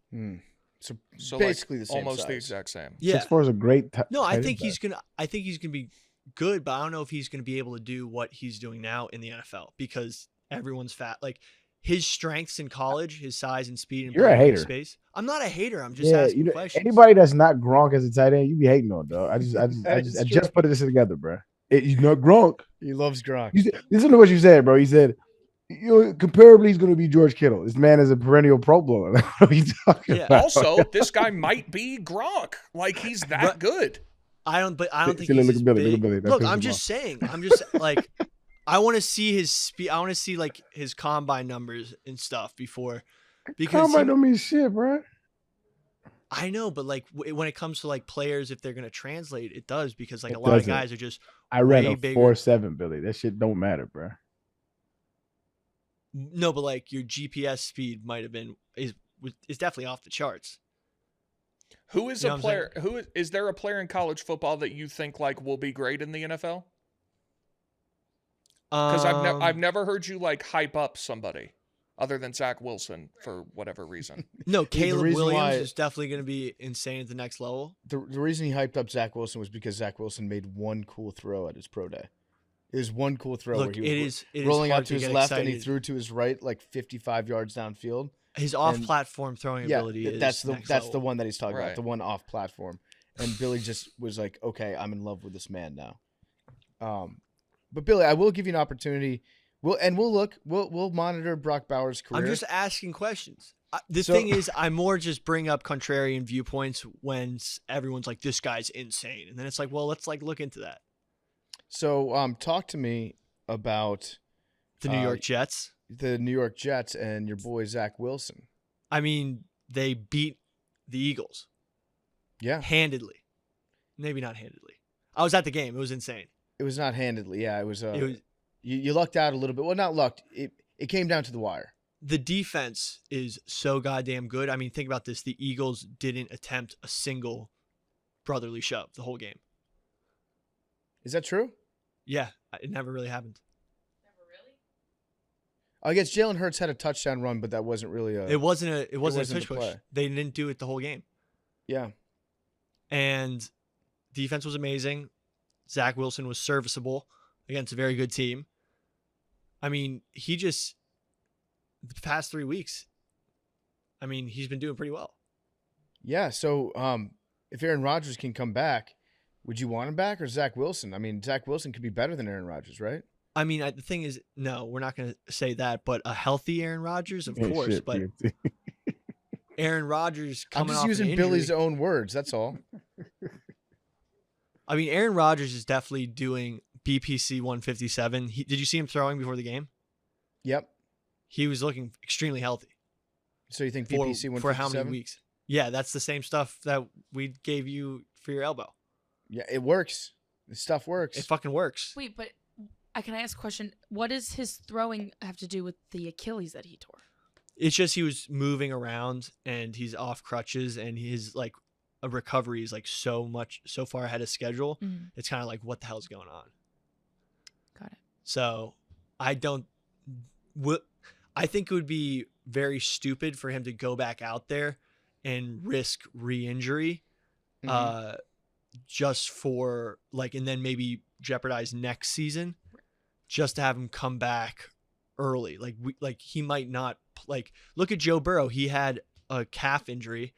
So, So basically like the same almost size. the exact same. Yeah. 6'4" is a great. No, I tight think end he's gonna. I think he's gonna be good, but I don't know if he's going to be able to do what he's doing now in the NFL because everyone's fat. Like his strengths in college, his size and speed and You're a playing big hater. space. I'm not a hater. I'm just Yeah, asking questions. anybody that's not Gronk as a tight end, you be hating on, dog. I It's true. just put this together, bro. You're not Gronk. He loves Gronk. Listen to what you said, bro. He said, comparably, he's going to be George Kittle. This man is a perennial Pro Bowler. What are you talking Yeah. about? Also, this guy might be Gronk. Like he's that Right. good. I don't think See, he's look as at Billy, look big. at Billy. That Look, pisses I'm him just saying. I'm just like, I want to see his speed. I want to see like his combine numbers and stuff before, because Combine don't mean shit, bro. I know, but like when it comes to like players, if they're gonna translate, it does because like It a lot of doesn't. guys are just I ran way a bigger. 4.7, Billy. That shit don't matter, bro. No, but like your GPS speed might have been is definitely off the charts. Who is You know a what I'm player? Who is there a player in college football that you think like will be great in the NFL? Because I've never heard you like hype up somebody other than Zach Wilson for whatever reason. No, Caleb reason Williams why- is definitely going to be insane at the next level. The reason he hyped up Zach Wilson was because Zach Wilson made one cool throw at his pro day. It was one cool throw Look, where he was it is rolling hard out to his get left and he excited. threw to his right like 55 yards downfield. His off-platform throwing Yeah, ability is that's next the level. one that he's talking Right. about, the one off platform. And Billy just was like, "Okay, I'm in love with this man now." But Billy, I will give you an opportunity. We'll monitor Brock Bowers' career. I'm just asking questions. The So- thing is, I more just bring up contrarian viewpoints when everyone's like, "This guy's insane," and then it's like, "Well, let's like look into that." So, talk to me about The New York Jets. the New York Jets and your boy Zach Wilson. I mean, they beat the Eagles Yeah, handedly. Maybe not handedly. I was at the game. It was insane. it was not handedly. Yeah, it was. It was You lucked out a little bit. Well, not lucked. It came down to the wire. the defense is so goddamn good. I mean, think about this. The Eagles didn't attempt a single brotherly shove the whole game. Is that true? Yeah, it never really happened. I guess Jalen Hurts had a touchdown run, but that wasn't really a. It wasn't a wasn't push the push. play. They didn't do it the whole game. Yeah. And defense was amazing. Zach Wilson was serviceable against a very good team. I mean, the past 3 weeks, I mean, he's been doing pretty well. Yeah. So, if Aaron Rodgers can come back, would you want him back or Zach Wilson? I mean, Zach Wilson could be better than Aaron Rodgers, right? I mean, the thing is, no, we're not going to say that, but a healthy Aaron Rodgers, of Yeah, course. shit, But PFT. Aaron Rodgers I'm coming just off an using injury, Billy's own words. That's all. I mean, Aaron Rodgers is definitely doing BPC 157. Did you see him throwing before the game? Yep. He was looking extremely healthy. So you think for, BPC 157? for how many weeks? Yeah, that's the same stuff that we gave you for your elbow. Yeah, it works. This stuff works. It fucking works. Wait, but can I ask a question? What does his throwing have to do with the Achilles that he tore? It's just he was moving around and he's off crutches and his like a recovery is like so far ahead of schedule. Mhm. It's kind of like what the hell's going on. Got it. So I think it would be very stupid for him to go back out there and risk re-injury, Mhm. just for like, and then maybe jeopardize next season, just to have him come back early. Like he might not like. Look at Joe Burrow. He had a calf injury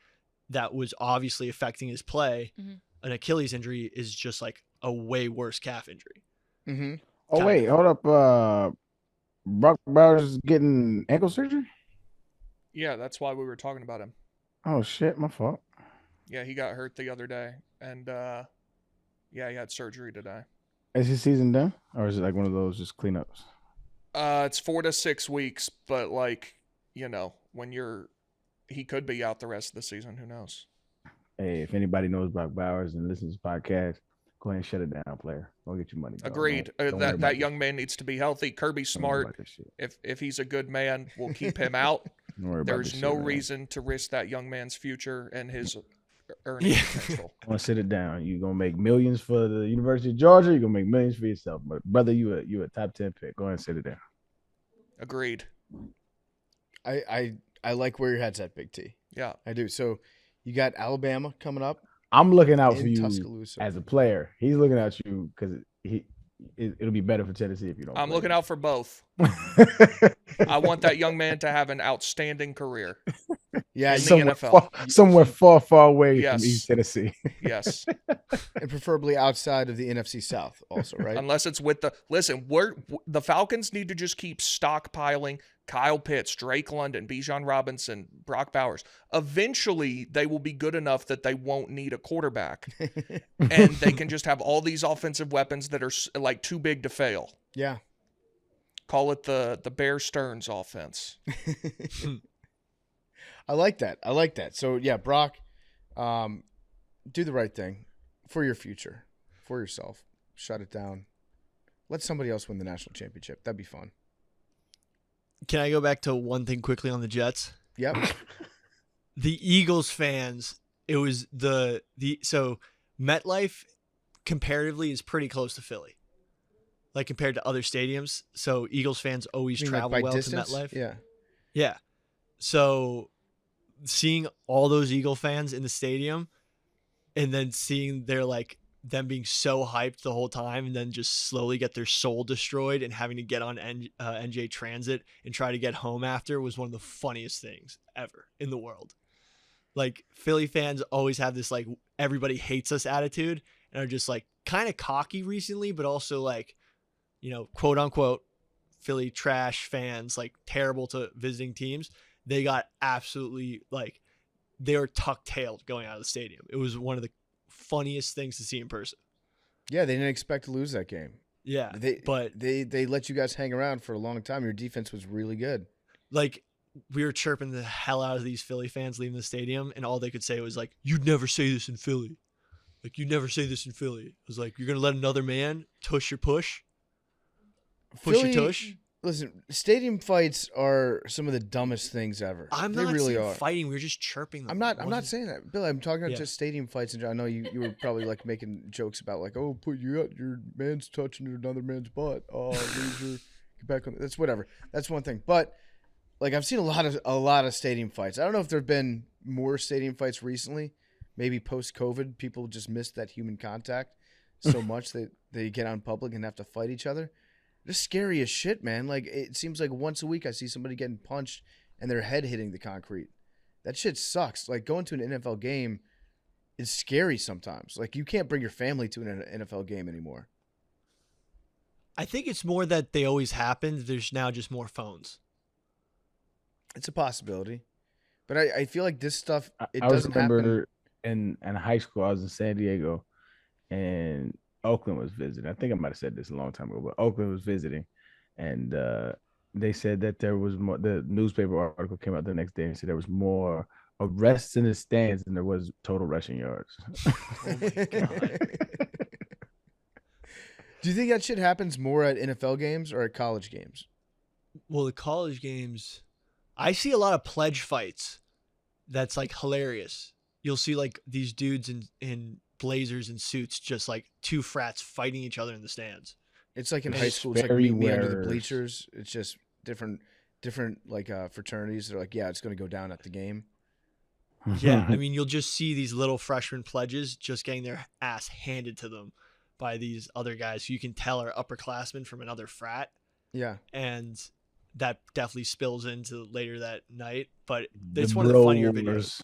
that was obviously affecting his play. Mhm. An Achilles injury is just like a way worse calf injury. Mhm. Oh wait, hold up. Brock Bowers is getting ankle surgery. Yeah, that's why we were talking about him. Oh shit, my fault. Yeah, he got hurt the other day, and yeah, he had surgery today. Is his season done, or is it like one of those just cleanups? It's 4 to 6 weeks, but like he could be out the rest of the season. Who knows? Hey, if anybody knows Brock Bowers and listens to this podcast, go ahead and shut it down, player. Go get your money. dog. Agreed. Don't worry about That young man needs to be healthy. Kirby this. Don't worry Smart. about this shit. If he's a good man, we'll keep him out. Don't worry about There's this no shit, man. reason to risk that young man's future and his earning potential. I'm gonna sit it down. You're gonna make millions for the University of Georgia. You're gonna make millions for yourself. But brother, you a top 10 pick. Go ahead and sit it down. Agreed. I like where your head's at, Big T. Yeah. I do. So you got Alabama coming up I'm looking out for in you Tuscaloosa. as a player. He's looking at you because it'll be better for Tennessee if you don't. I'm play looking him. out for both. I want that young man to have an outstanding career. Yeah, In the somewhere NFL. somewhere far away from Yes. East Tennessee. Yes. and preferably outside of the NFC South, also, right? Unless it's with the Falcons need to just keep stockpiling Kyle Pitts, Drake London, Bijan Robinson, Brock Bowers. Eventually, they will be good enough that they won't need a quarterback, and they can just have all these offensive weapons that are like too big to fail. Yeah. Call it the Bear Stearns offense. I like that. So yeah, Brock, do the right thing for your future, for yourself. Shut it down. Let somebody else win the national championship. That'd be fun. Can I go back to one thing quickly on the Jets? Yep. The Eagles fans, it was so MetLife comparatively is pretty close to Philly. Like compared to other stadiums. So Eagles fans always You mean, travel by well distance? to MetLife. Yeah. Yeah. So seeing all those Eagle fans in the stadium and then seeing them being so hyped the whole time and then just slowly get their soul destroyed and having to get on NJ Transit and try to get home after was one of the funniest things ever in the world. Like Philly fans always have this like everybody hates us attitude and are just like kind of cocky recently, but also like, you know, quote unquote Philly trash fans, like terrible to visiting teams. They got absolutely like they were tuck-tailed going out of the stadium. It was one of the funniest things to see in person. Yeah, they didn't expect to lose that game. Yeah, But they let you guys hang around for a long time. Your defense was really good. like we were chirping the hell out of these Philly fans leaving the stadium, and all they could say was like, "You'd never say this in Philly. Like you never say this in Philly." I was like, "You're gonna let another man tush your push, push Philly, your tush." Listen, stadium fights are some of the dumbest things ever. I'm they not really saying are. fighting. We were just chirping them. I'm not saying that, Billy. I'm talking about Yeah. just stadium fights. And I know you were probably like making jokes about like, oh, put your man's touching another man's butt. Oh, loser, get back on. That's whatever. That's one thing. But like I've seen a lot of stadium fights. I don't know if there've been more stadium fights recently. Maybe post COVID, people just missed that human contact so much that they get out in public and have to fight each other. It's scary as shit, man. Like it seems like once a week I see somebody getting punched and their head hitting the concrete. That shit sucks. Like going to an NFL game is scary sometimes. Like you can't bring your family to an NFL game anymore. I think it's more that they always happened. There's now just more phones. It's a possibility, but I feel like this stuff it I doesn't happen. remember in high school, I was in San Diego, and Oakland was visiting. I think I might have said this a long time ago, but Oakland was visiting, and they said that there was more. The newspaper article came out the next day and said there was more arrests in the stands than there was total rushing yards. Oh my God. Do you think that shit happens more at NFL games or at college games? Well, the college games, I see a lot of pledge fights. That's like hilarious. You'll see like these dudes in blazers and suits, just like two frats fighting each other in the stands. It's like in It's high school. It's like very me under the where- bleachers. It's just different like fraternities. They're like, yeah, it's going to go down at the game. Yeah, I mean, you'll just see these little freshman pledges just getting their ass handed to them by these other guys who you can tell are upperclassmen from another frat, Yeah. and that definitely spills into later that night. But The it's one of the funnier bro videos. wars.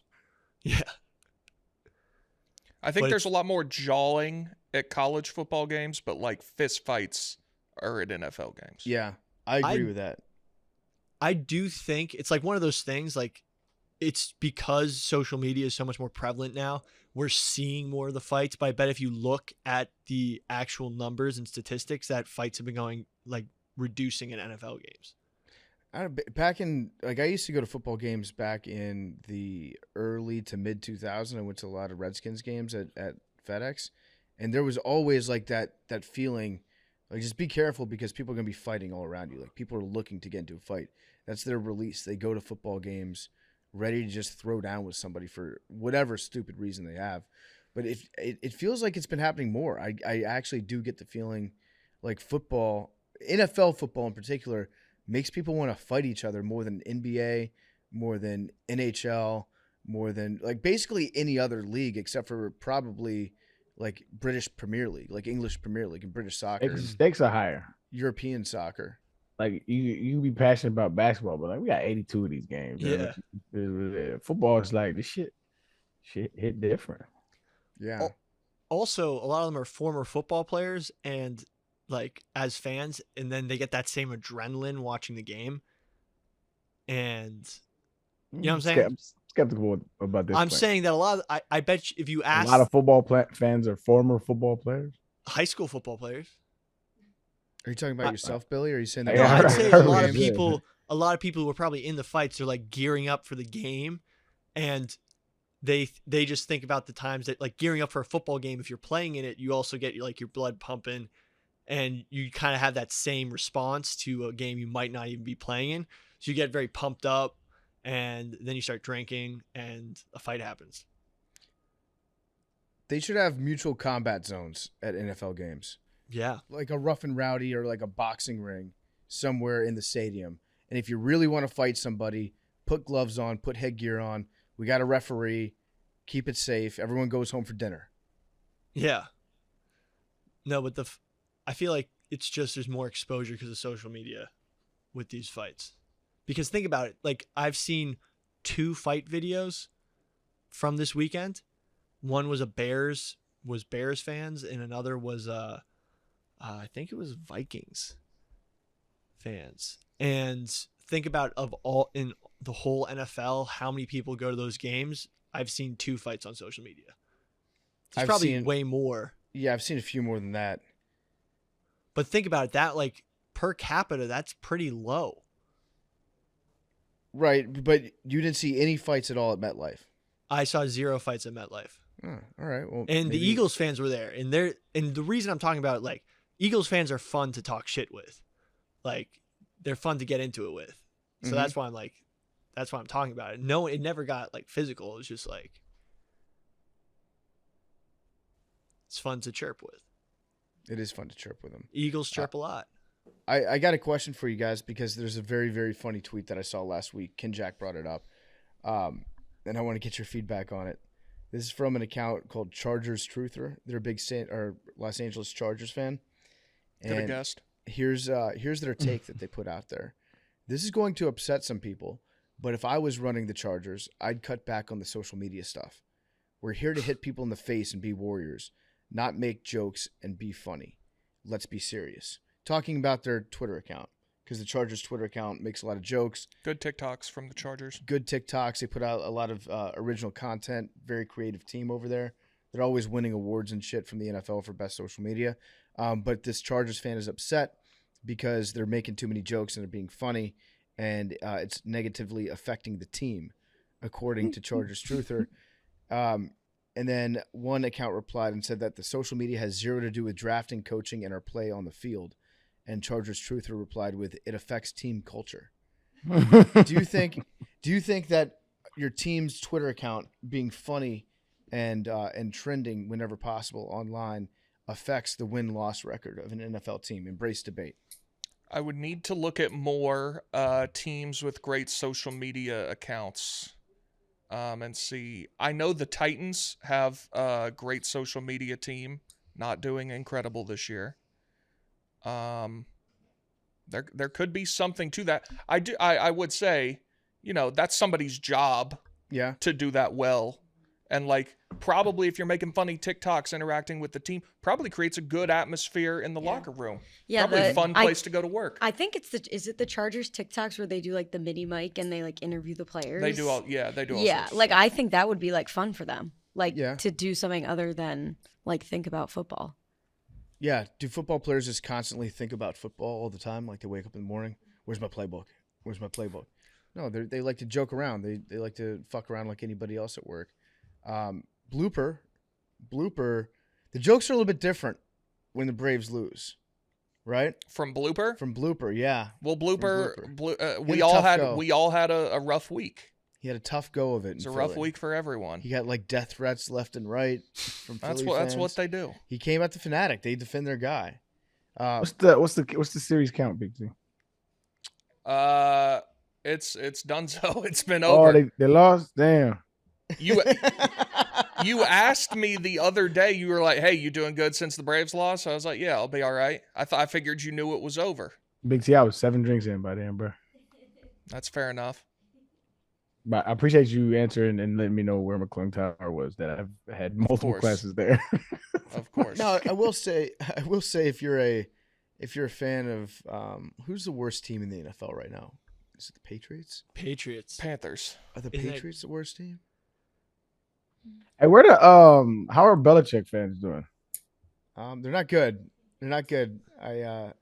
Yeah, I think But there's a it's- lot more jawing at college football games, but like fist fights are at NFL games. Yeah. I agree I- with that. I do think it's like one of those things. Like, it's because social media is so much more prevalent now. We're seeing more of the fights. But I bet if you look at the actual numbers and statistics, that fights have been going like reducing in NFL games. Back in like I used to go to football games back in the early to mid 2000s. I went to a lot of Redskins games at FedEx, and there was always like that feeling, like just be careful because people are gonna be fighting all around you. Like people are looking to get into a fight. That's their release. They go to football games ready to just throw down with somebody for whatever stupid reason they have. But it feels like it's been happening more. I actually do get the feeling like football, NFL football in particular, makes people want to fight each other more than NBA, more than NHL, more than like basically any other league except for probably like British Premier League, like English Premier League and British soccer, and Stakes are higher. European soccer. Like you be passionate about basketball, but like we got 82 of these games. Yeah. Football is like this shit hit different. Yeah. Also, a lot of them are former football players and like as fans, and then they get that same adrenaline watching the game. And you know what I'm saying? I'm skeptical about this. I'm saying that a lot of, I bet if you a ask lot of football fans are former football players. high school football players, Are you talking about yourself, Billy? Or are you saying that? no, Yeah, I'd I say heard a lot what of you said. a lot of people who were probably in the fights are like gearing up for the game, and they just think about the times that like gearing up for a football game. If you're playing in it, you also get like your blood pumping, and you kind of have that same response to a game you might not even be playing in. So you get very pumped up, and then you start drinking, and a fight happens. They should have mutual combat zones at NFL games, Yeah, like a rough and rowdy or like a boxing ring somewhere in the stadium. And if you really want to fight somebody, put gloves on, put headgear on. We got a referee. Keep it safe. Everyone goes home for dinner. yeah. No, but I feel like it's just there's more exposure because of social media with these fights. Because think about it, like I've seen 2 fight videos from this weekend. One was Bears fans, and another was I think it was Vikings fans. And think about of all in the whole NFL, how many people go to those games. I've seen 2 fights on social media. It's I've probably seen- way more. Yeah, I've seen a few more than that. But think about it, that like per capita, that's pretty low. Right, but you didn't see any fights at all at MetLife. I saw 0 fights at MetLife. Oh, all right. Well, And the maybe- Eagles fans were there. And the reason I'm talking about it, like Eagles fans are fun to talk shit with. Like they're fun to get into it with. So Mhm. that's why I'm talking about it. No, it never got like physical. It was just like it's fun to chirp with. It is fun to chirp with them. Eagles chirp a lot. I got a question for you guys because there's a very, very funny tweet that I saw last week. Ken Jack brought it up. And I want to get your feedback on it. This is from an account called Chargers Truther. They're a big Los Angeles Chargers fan. Could have And guessed. here's their take that they put out there. This is going to upset some people, but if I was running the Chargers, I'd cut back on the social media stuff. We're here to hit people in the face and be warriors, not make jokes and be funny. Let's be serious. Talking about their Twitter account, because the Chargers Twitter account makes a lot of jokes, Good TikToks from the Chargers. good TikToks. They put out a lot of original content, very creative team over there. They're always winning awards and shit from the NFL for best social media. But this Chargers fan is upset because they're making too many jokes and they're being funny, and it's negatively affecting the team, according to Chargers Truther. And then one account replied and said that the social media has zero to do with drafting, coaching, and our play on the field. And Chargers Truther replied with, "It affects team culture." Do you think that your team's Twitter account being funny and trending whenever possible online affects the win-loss record of an NFL team? Embrace debate. I would need to look at more teams with great social media accounts and see. I know the Titans have a great social media team, not doing incredible this year. There could be something to that. I would say, that's somebody's job Yeah. to do that well. And like probably if you're making funny TikToks interacting with the team, probably creates a good atmosphere in the locker room. Yeah, Probably a fun place to go to work. I think is it the Chargers TikToks where they do like the mini mic and they like interview the players? They do all Yeah, sorts. like I think that would be like fun for them. Like Yeah. to do something other than like think about football. Yeah. Do football players just constantly think about football all the time? Like they wake up in the morning, where's my playbook? Where's my playbook? No, they like to joke around. They like to fuck around like anybody else at work. Blooper. The jokes are a little bit different when the Braves lose, right? From Blooper? From Blooper, yeah. Well, Blooper. we a all tough had go. we all had a rough week. He had a tough go of it. It's in a rough Philly. week for everyone. He got like death threats left and right from That's Philly what fans. they do. He came at the Fanatic. They defend their guy. What's the series count, Big T? It's done so. It's been Oh, over. they lost. Damn. You You asked me the other day. You were like, "Hey, you doing good since the Braves lost?" I was like, "Yeah, I'll be all right." I figured you knew it was over. Big T, I was 7 drinks in by then, bro. That's fair enough. But I appreciate you answering and letting me know where McClung Tower was. That I've had multiple course. classes there. Of course. No, I will say if you're a fan of who's the worst team in the NFL right now? Is it the Patriots? Patriots. Panthers. Are the Isn't it- Patriots the worst team? Hey, where the how are Belichick fans doing? They're not good. They're not good.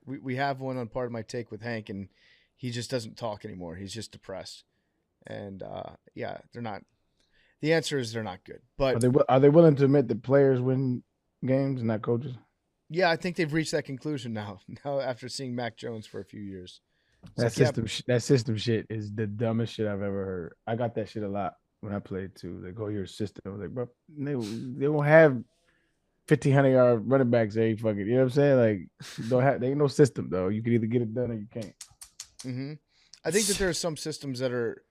We have one on part of my take with Hank, and he just doesn't talk anymore. He's just depressed, and yeah, they're not. The answer is they're not good. But Are they willing to admit that players win games and not coaches? yeah, I think they've reached that conclusion now. Now after seeing Mac Jones for a few years, It's That system shit is the dumbest shit I've ever heard. I got that shit a lot when I played too. They go your system. I was like, bro, they won't have 1,500-yard running backs every fucking. You know what I'm saying? Like, they ain't no system though. You can either get it done or you can't. Mm-hmm. I think that there are some systems that are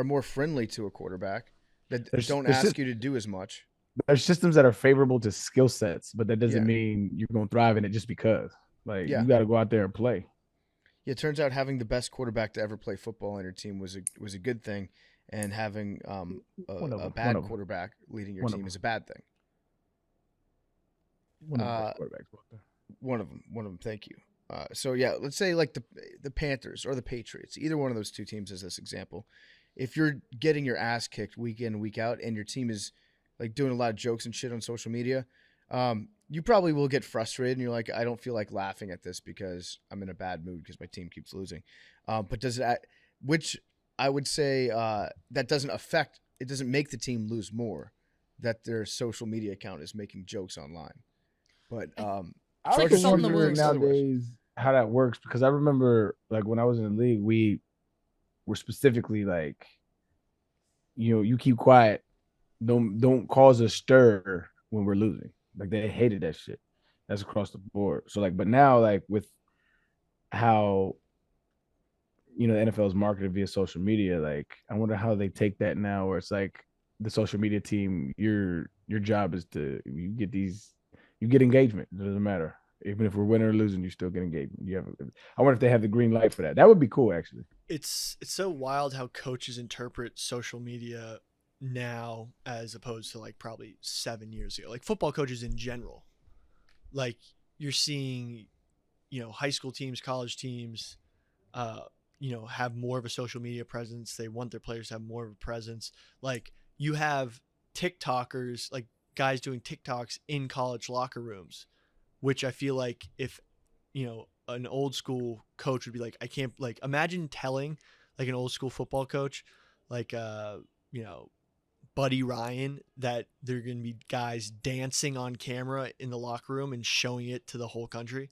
more friendly to a quarterback that don't ask you to do as much. There's systems that are favorable to skill sets, but that doesn't mean you're gonna thrive in it just because. Like, you got to go out there and play. Yeah, it turns out having the best quarterback to ever play football on your team was a good thing, and having a bad quarterback leading your team is a bad thing. One of them. Thank you. So yeah, let's say like the Panthers or the Patriots, either one of those two teams as this example. If you're getting your ass kicked week in, week out, and your team is like doing a lot of jokes and shit on social media, you probably will get frustrated and you're like, I don't feel like laughing at this because I'm in a bad mood because my team keeps losing. But which I would say that doesn't make the team lose more, that their social media account is making jokes online. But I like was salt in the wondering wounds. nowadays how that works, because I remember like when I was in the league, we were specifically like, you keep quiet, don't cause a stir when we're losing. Like, they hated that shit. That's across the board. So like, but now like with how the NFL is marketed via social media, like I wonder how they take that now, where it's like the social media team, your job is to you get engagement. It doesn't matter. Even if we're winning or losing, you still get engagement. I wonder if they have the green light for that. That would be cool, actually. It's so wild how coaches interpret social media now as opposed to like probably 7 years ago. Like football coaches in general, like you're seeing, high school teams, college teams, have more of a social media presence. They want their players to have more of a presence. Like you have TikTokers, like guys doing TikToks in college locker rooms, which I feel like if, an old school coach would be like, I can't, like, imagine telling like an old school football coach, like, Buddy Ryan, that there are going to be guys dancing on camera in the locker room and showing it to the whole country.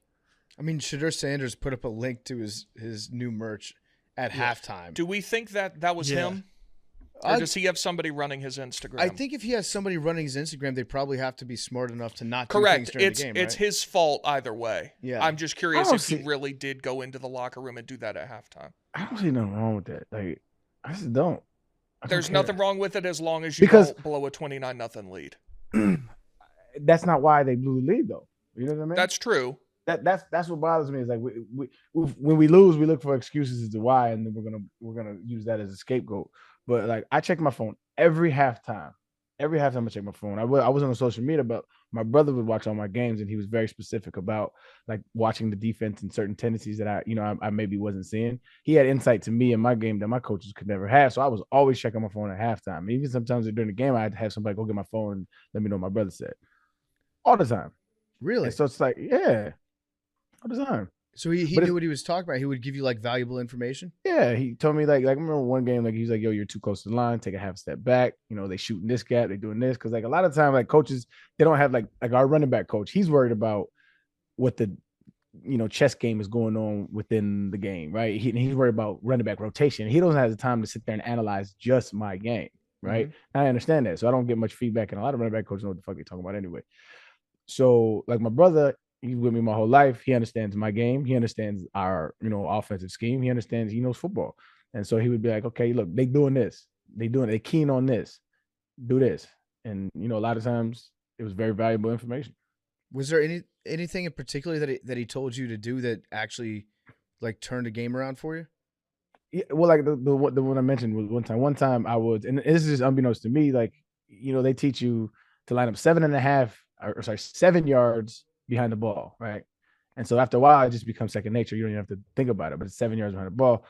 I mean, Shadur Sanders put up a link to his new merch at halftime. Do we think that was him? Or does he have somebody running his Instagram? I think if he has somebody running his Instagram, they probably have to be smart enough to not do things Correct. during the game, It's right? his fault either way. Yeah. I'm just curious if he really did go into the locker room and do that at halftime. I don't see nothing wrong with that. Like, I just don't. There's nothing wrong with it as long as you Because- don't blow a 29-0 lead. That's not why they blew the lead, though. You know what I mean? That's true. That's what bothers me, is like when we lose, we look for excuses as to why, and then we're gonna use that as a scapegoat. But like, I check my phone every halftime. Every halftime I check my phone. I was on social media, but my brother would watch all my games, and he was very specific about like watching the defense and certain tendencies that I maybe wasn't seeing. He had insight to me in my game that my coaches could never have. So I was always checking my phone at halftime. Even sometimes during the game, I'd have somebody go get my phone and let me know what my brother said. All the time. Really? And so it's like, yeah, all the time. So he knew what he was talking about. He would give you like valuable information. Yeah, he told me like I remember one game, like he's like, yo, you're too close to the line, take a half step back. They shooting this gap, they doing this. Cause like a lot of time, like coaches, they don't have like our running back coach. He's worried about what the chess game is going on within the game, right? He's worried about running back rotation. He doesn't have the time to sit there and analyze just my game, right? Mm-hmm. I understand that. So I don't get much feedback, and a lot of running back coaches know what the fuck they're talking about anyway. So like my brother, he's with me my whole life. He understands my game. He understands our, offensive scheme. He knows football. And so he would be like, okay, look, they doing this. They keen on this. Do this. And a lot of times it was very valuable information. Was there anything in particular that he told you to do that actually like turned a game around for you? Yeah, well, like the one I mentioned was one time I was, and this is just unbeknownst to me, like, they teach you to line up 7 yards behind the ball, right? And so after a while, it just becomes second nature. You don't even have to think about it, but it's 7 yards behind the ball.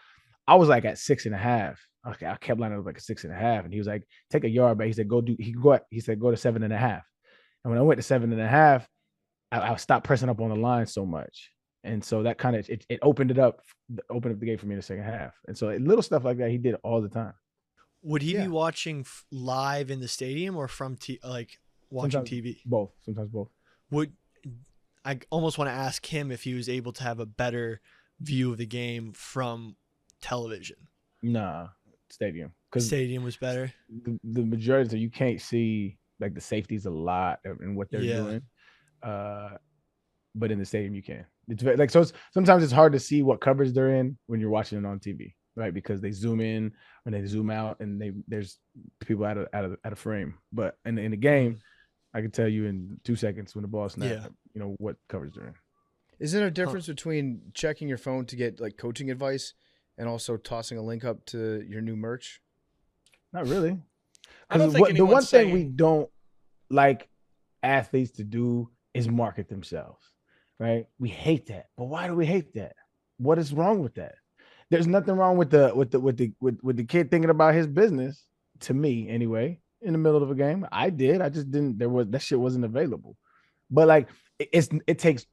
I was like at 6.5. Okay, I kept lining up like a 6.5, and he was like, take a yard back. He said, he said, go to 7.5. And when I went to 7.5, I stopped pressing up on the line so much. And so that kind of it opened up the game for me in the second half. And so little stuff like that he did all the time. Would he be watching live in the stadium or from watching Sometimes TV? Both. Sometimes both. I almost want to ask him if he was able to have a better view of the game from television? Nah, stadium. Because stadium was better. The majority, you can't see like the safeties a lot and what they're doing. But in the stadium you can. It's like sometimes it's hard to see what coverage they're in when you're watching it on TV, right? Because they zoom in and they zoom out, and there's people out of frame. But in the game, I can tell you in 2 seconds when the ball snaps, what coverage they're in. Is there a difference between checking your phone to get like coaching advice and also tossing a link up to your new merch? Not really. I don't think the one saying... thing we don't like athletes to do is market themselves, right? We hate that. But why do we hate that? What is wrong with that? There's nothing wrong with the kid thinking about his business, to me anyway, in the middle of a game. I just didn't. That shit wasn't available. But like it takes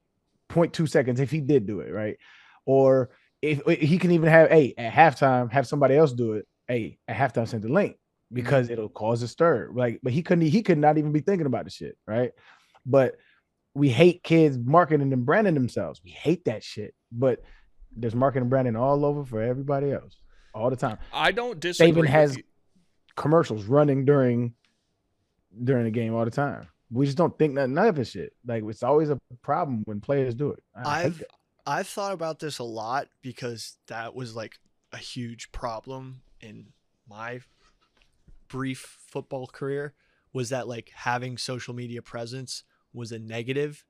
0.2 seconds if he did do it, right? Or if he can even have at halftime have somebody else do it. At halftime send the link because it'll cause a stir. Like, but he could not even be thinking about the shit, right? But we hate kids marketing and branding themselves. We hate that shit. But there's marketing and branding all over for everybody else all the time. I don't disagree. Saban has commercials running during the game all the time. We just don't think none of this shit. Like, it's always a problem when players do it. I've thought about this a lot because that was like a huge problem in my brief football career, was that like having social media presence was a negative.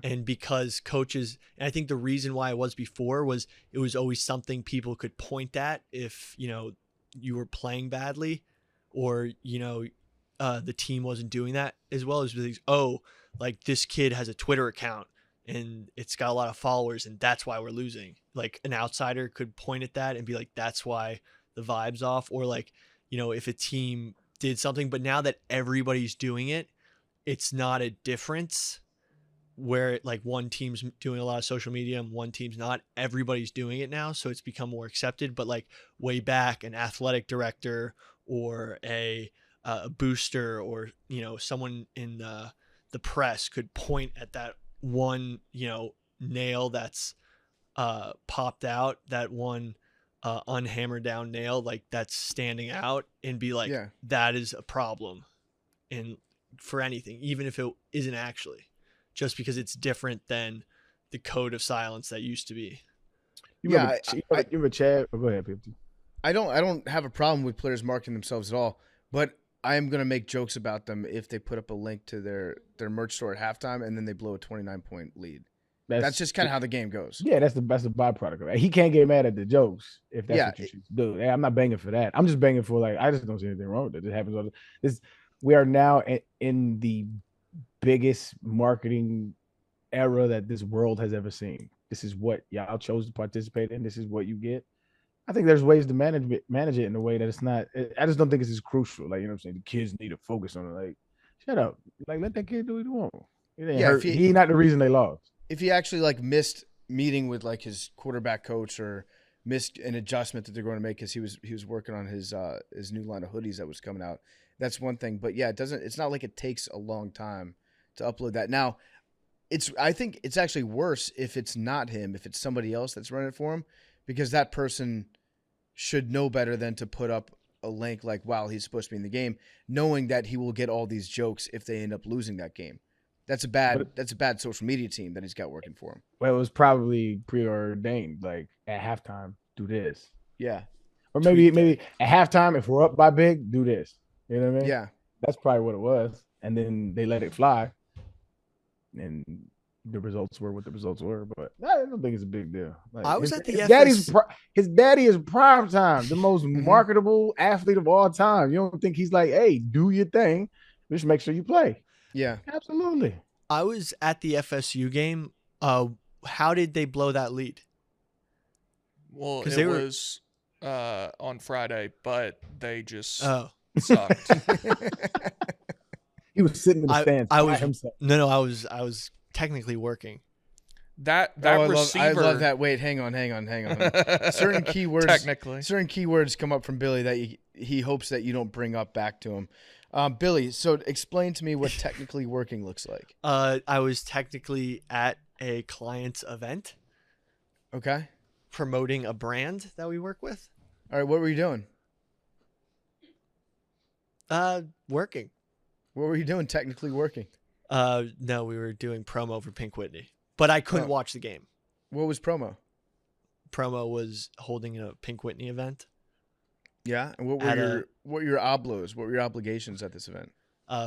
And because coaches, and I think the reason why it was before was it was always something people could point at if, you were playing badly or, the team wasn't doing that, as well as things, like this kid has a Twitter account and it's got a lot of followers and that's why we're losing. Like an outsider could point at that and be like, that's why the vibe's off. Or like, if a team did something, but now that everybody's doing it, it's not a difference where like one team's doing a lot of social media and one team's not. Everybody's doing it now, so it's become more accepted. But like way back, an athletic director or a booster or someone in the press could point at that one nail that's popped out, that one unhammered down nail like that's standing out, and be like, that is a problem, and for anything, even if it isn't actually, just because it's different than the code of silence that used to be. You remember Chad? Oh, go ahead, people. I don't have a problem with players marketing themselves at all, but I am going to make jokes about them if they put up a link to their merch store at halftime and then they blow a 29-point lead. That's just kind of how the game goes. Yeah, that's the byproduct of it. He can't get mad at the jokes if that's what you choose to do. Hey, I'm not banging for that. I'm just banging for, like, I just don't see anything wrong with it. It happens all this. We are now in the biggest marketing era that this world has ever seen. This is what y'all chose to participate in. This is what you get. I think there's ways to manage it in a way that it's not. I just don't think it's as crucial. Like, what I'm saying, the kids need to focus on it. Like, shut up. Like, let that kid do what he wants. It ain't hurt. He not the reason they lost. If he actually like missed meeting with like his quarterback coach or missed an adjustment that they're going to make because he was working on his new line of hoodies that was coming out, that's one thing. But yeah, it's not like it takes a long time to upload that. Now, I think it's actually worse if it's not him, if it's somebody else that's running it for him, because that person should know better than to put up a link like, wow, he's supposed to be in the game, knowing that he will get all these jokes if they end up losing that game. That's a bad social media team that he's got working for him. Well, it was probably preordained. Like, at halftime, do this. Yeah. Or maybe at halftime, if we're up by big, do this. You know what I mean? Yeah. That's probably what it was. And then they let it fly, and the results were what the results were. But I don't think it's a big deal. Like, I was at the his daddy is prime time, the most marketable athlete of all time. You don't think he's like, hey, do your thing, just make sure you play. Yeah. Absolutely. I was at the FSU game. How did they blow that lead? Well, 'Cause it they were- was on Friday, but they just Oh, sucked. He was sitting in the stands I by was himself. no, I was technically working. That I receiver. love that. Wait, hang on. Certain keywords come up from Billy that he hopes that you don't bring up back to him. Billy, so explain to me what technically working looks like. I was technically at a client's event Okay. promoting a brand that we work with. All right. What were you doing? Working. What were you doing technically working? No, we were doing promo for Pink Whitney, but I couldn't Oh. watch the game. What was promo? Promo was holding a Pink Whitney event. Yeah. And what were your oblos? What were your obligations at this event?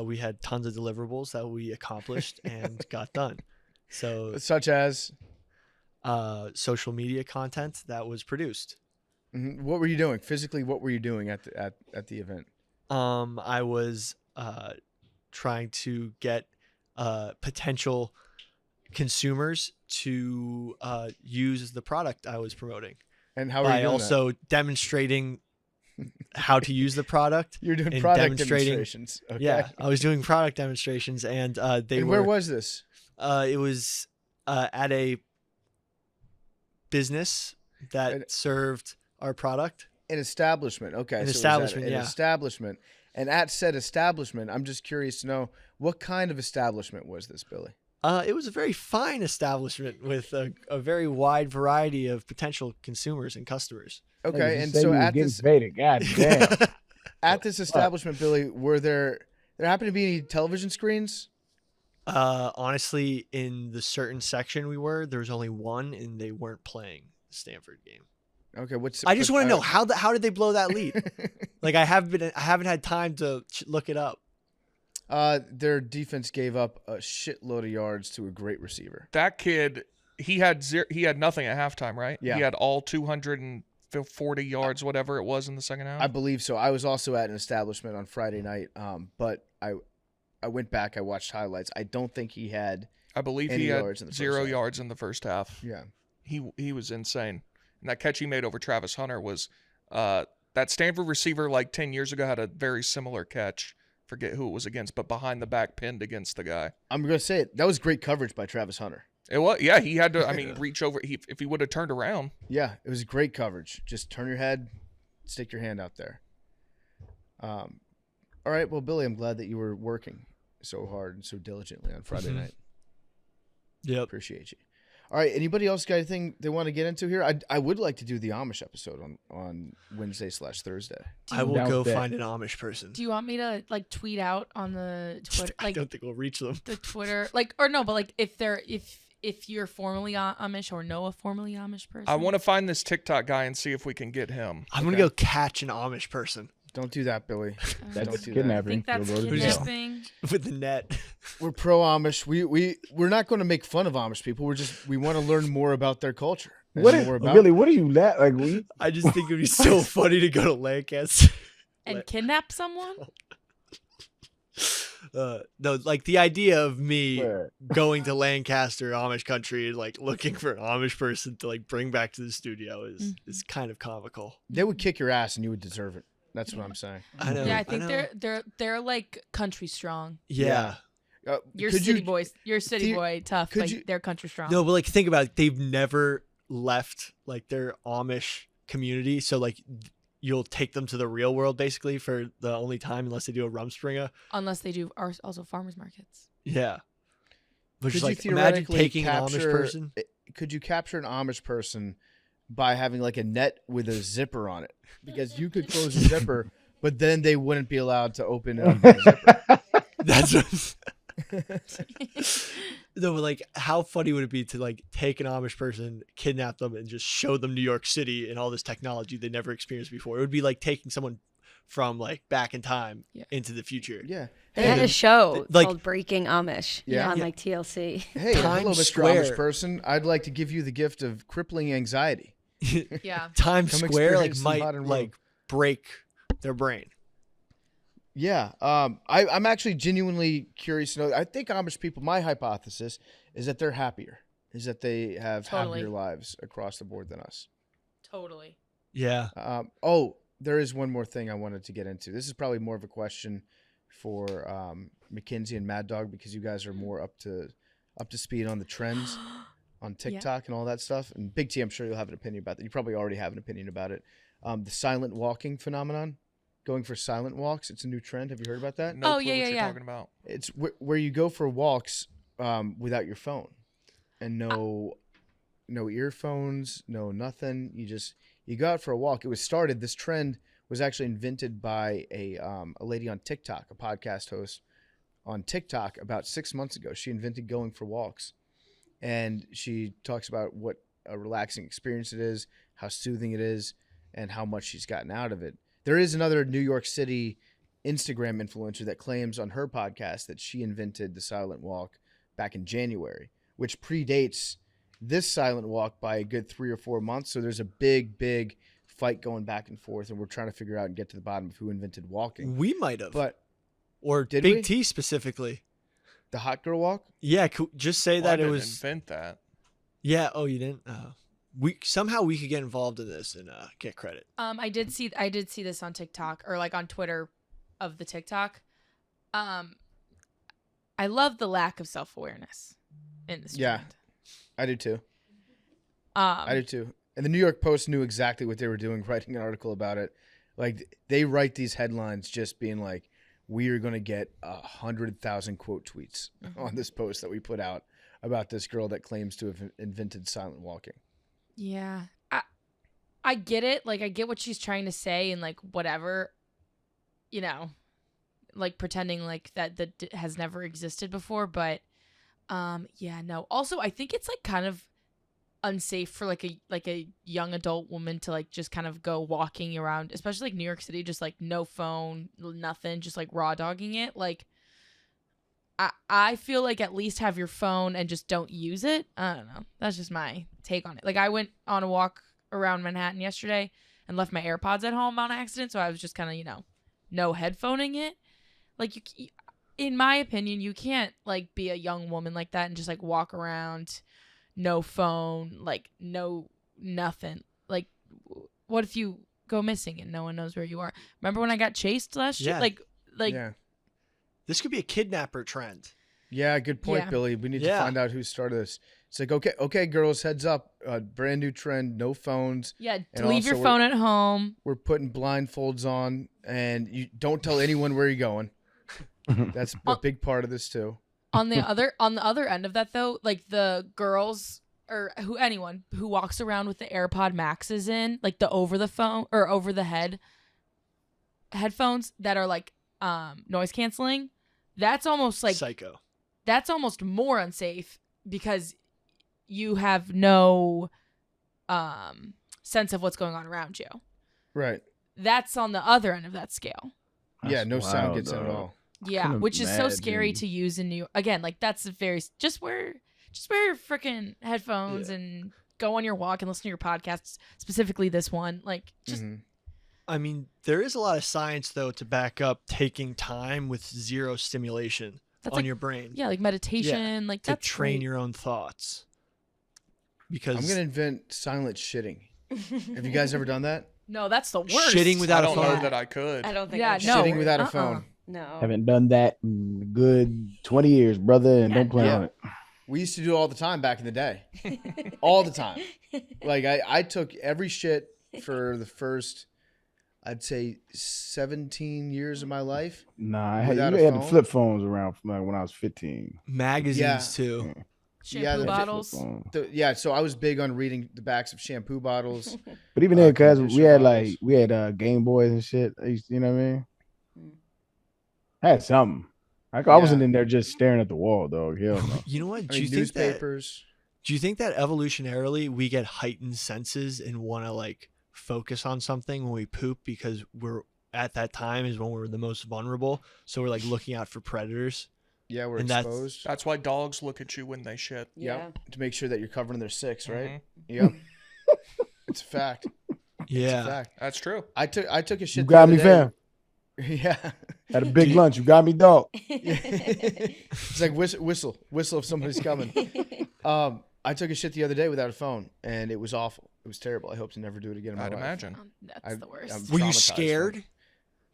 We had tons of deliverables that we accomplished and got done. So, Such as social media content that was produced. what were you doing physically? What were you doing at the event? I was trying to get potential consumers to use the product I was promoting. And how were you By doing also demonstrating how to use the product. You're doing and product demonstrating- demonstrations. Okay. Yeah, I was doing product demonstrations, and Where was this? it was at a business that served our product. An establishment. Okay. An so it was at establishment, An yeah. establishment. And at said establishment, I'm just curious to know what kind of establishment was this, Billy? It was a very fine establishment with a very wide variety of potential consumers and customers. Okay. Like, And say so you was at getting this faded. God damn. at this establishment, Billy, were there happened to be any television screens? Honestly, in the certain section there was only one, and they weren't playing the Stanford game. Okay. I just want to know how did they blow that lead? Like I haven't had time to look it up. Their defense gave up a shitload of yards to a great receiver. That kid, he had nothing at halftime, right? Yeah. He had all 240 yards, whatever it was in the second half. I believe so. I was also at an establishment on Friday night, but I went back. I watched highlights. I don't think he had. I believe any he yards in had the first 0 half. yards in the first half. Yeah. He was insane. And that catch he made over Travis Hunter was that Stanford receiver like 10 years ago had a very similar catch. Forget who it was against, but behind the back pinned against the guy. I'm gonna say it. That was great coverage by Travis Hunter. It was, yeah, he had to, I mean, reach over. If he would have turned around. Yeah, it was great coverage. Just turn your head, stick your hand out there. All right, well, Billy, I'm glad that you were working so hard and so diligently on Friday night. Yep. Appreciate you. All right, anybody else got anything they want to get into here? I would like to do the Amish episode on Wednesday/Thursday. I will down go with that. find an Amish person. Do you want me to like tweet out on the Twitter, I like don't think we'll reach them. the Twitter, like or no, but like if you're formerly Amish or know a formerly Amish person? I want to find this TikTok guy and see if we can get him. I'm gonna go catch an Amish person Don't do that, Billy. That's Don't do that. I kidnapping. think that's You'll go to jail. kidnapping. with the net. We're pro Amish. We're not going to make fun of Amish people. We want to learn more about their culture. and What is, more about Billy? What are you like? I just think it'd be so funny to go to Lancaster. And kidnap someone? No, like the idea of me Where? going to Lancaster, Amish country, and like looking for an Amish person to like bring back to the studio is kind of comical. They would kick your ass and you would deserve it. That's what I'm saying. I know. Yeah, I think know. they're like country strong. Yeah. You're Could city you- boys. You're city you- boy tough, could but you- they're country strong. No, but like think about it. They've never left like their Amish community, so like you'll take them to the real world basically for the only time unless they do a Rumspringa. Unless they do are also farmers markets. Yeah. Which is Could you like imagine theoretically taking an Amish capture- person. Could you capture an Amish person by having like a net with a zipper on it? Because you could close the zipper, but then they wouldn't be allowed to open it up the zipper. That's what no, but like how funny would it be to like take an Amish person, kidnap them, and just show them New York City and all this technology they never experienced before? It would be like taking someone from like back in time Yeah. into the future. Yeah. They had Hey, a show like- called Breaking Amish Yeah. on like TLC. hey, Times hello, Mr. Square. Amish person. I'd like to give you the gift of crippling anxiety. Yeah. Times Come Square like experience the might modern world. like break their brain. Yeah, I'm actually genuinely curious to know. I think Amish people, my hypothesis is that they're happier, is that they have Totally. happier lives across the board than us. Totally. Yeah. There is one more thing I wanted to get into. This is probably more of a question for Mackenzie and Mad Dog because you guys are more up to speed on the trends on TikTok and all that stuff. And Big T, I'm sure you'll have an opinion about that. You probably already have an opinion about it. The silent walking phenomenon. Going for silent walks. It's a new trend. Have you heard about that? No Oh, clue yeah, what yeah, you're yeah. talking about. It's where you go for walks without your phone and no earphones, no nothing. You go out for a walk. This trend was actually invented by a lady on TikTok, a podcast host on TikTok about 6 months ago. She invented going for walks, and she talks about what a relaxing experience it is, how soothing it is, and how much she's gotten out of it. There is another New York City Instagram influencer that claims on her podcast that she invented the silent walk back in January, which predates this silent walk by a good 3 or 4 months. So there's a big fight going back and forth, and we're trying to figure out and get to the bottom of who invented walking. We might have. But Or Did Big we? T specifically. the hot girl walk? Yeah, just say Well, I that it didn't was invent that. Yeah, oh you didn't? We could get involved in this and get credit. I did see this on TikTok or like on Twitter of the TikTok. I love the lack of self-awareness in this Yeah. trend. I do too. I I do too. And the New York Post knew exactly what they were doing, writing an article about it. Like they write these headlines just being like, we are going to get 100,000 quote tweets on this post that we put out about this girl that claims to have invented silent walking. Yeah. I get it. Like I get what she's trying to say and like whatever, like pretending like that has never existed before, but yeah, no. Also, I think it's like kind of unsafe for like a young adult woman to like just kind of go walking around, especially like New York City, just like no phone, nothing, just like raw dogging it. Like I feel like at least have your phone and just don't use it. I don't know. That's just my take on it. Like I went on a walk around Manhattan yesterday and left my AirPods at home on accident, so I was just kind of, no headphoning it. Like in my opinion, you can't like be a young woman like that and just like walk around no phone, like no nothing. Like what if you go missing and no one knows where you are? Remember when I got chased last year? Yeah. Like yeah. This could be a kidnapper trend. Yeah, good point, Yeah. Billy. We need to Yeah. find out who started this. It's like, okay, girls, heads up. Brand new trend, no phones. yeah, And leave your also phone at home. We're putting blindfolds on, and you don't tell anyone where you're going. That's a big part of this too. On the other end of that though, like the girls or anyone who walks around with the AirPod Maxes in, like the over the phone or over the head headphones that are like noise canceling, that's almost like Psycho. that's almost more unsafe because you have no sense of what's going on around you. Right. That's on the other end of that scale. Yeah, That's no sound wild, gets in at though. all. Yeah, couldn't which is so scary imagine. to use in New York. Again, like that's a very just wear your freaking headphones Yeah. and go on your walk and listen to your podcasts, specifically this one. Like just Mhm. I mean, there is a lot of science though to back up taking time with zero stimulation That's on like- your brain yeah, like meditation, like to that's train great. your own thoughts. Because I'm gonna invent silent shitting. Have you guys ever done that? No, that's the worst. shitting I without a don't phone. know that I could. I don't think Yeah, I could no. Shitting without a Uh-uh. phone. No. Haven't done that in a good 20 years, brother, and Yeah, don't plan no. on it. We used to do it all the time back in the day. All the time. Like I took every shit for the first, I'd say 17 years of my life. Nah, I had, Without you a had the phone? flip phones around from like when I was 15. Magazines Yeah. too. Shampoo Yeah, the- bottles. Flip phone. Yeah, so I was big on reading the backs of shampoo bottles. But even then, cause conditioner we had bottles. we had Game Boys and shit. You know what I mean? Mm. I had something. I wasn't in there just staring at the wall, though. Hell no. You know what? I Do mean, you think that newspapers. Do you think that evolutionarily we get heightened senses and want to like focus on something when we poop because we're at that time is when we're the most vulnerable. So we're like looking out for predators. Yeah, we're And that's- exposed. That's why dogs look at you when they shit. Yep. To make sure that you're covering their six, right? Mhm. Yep. It's a fact. It's a Yeah. fact. That's true. I took a shit. You the got other me, day. fam. Yeah. Had a big lunch. You got me, dog. It's like whistle if somebody's coming. I took a shit the other day without a phone, and it was awful. It was terrible. I hope to never do it again in my I'd life. imagine. That's the worst. I'm Were you traumatized scared?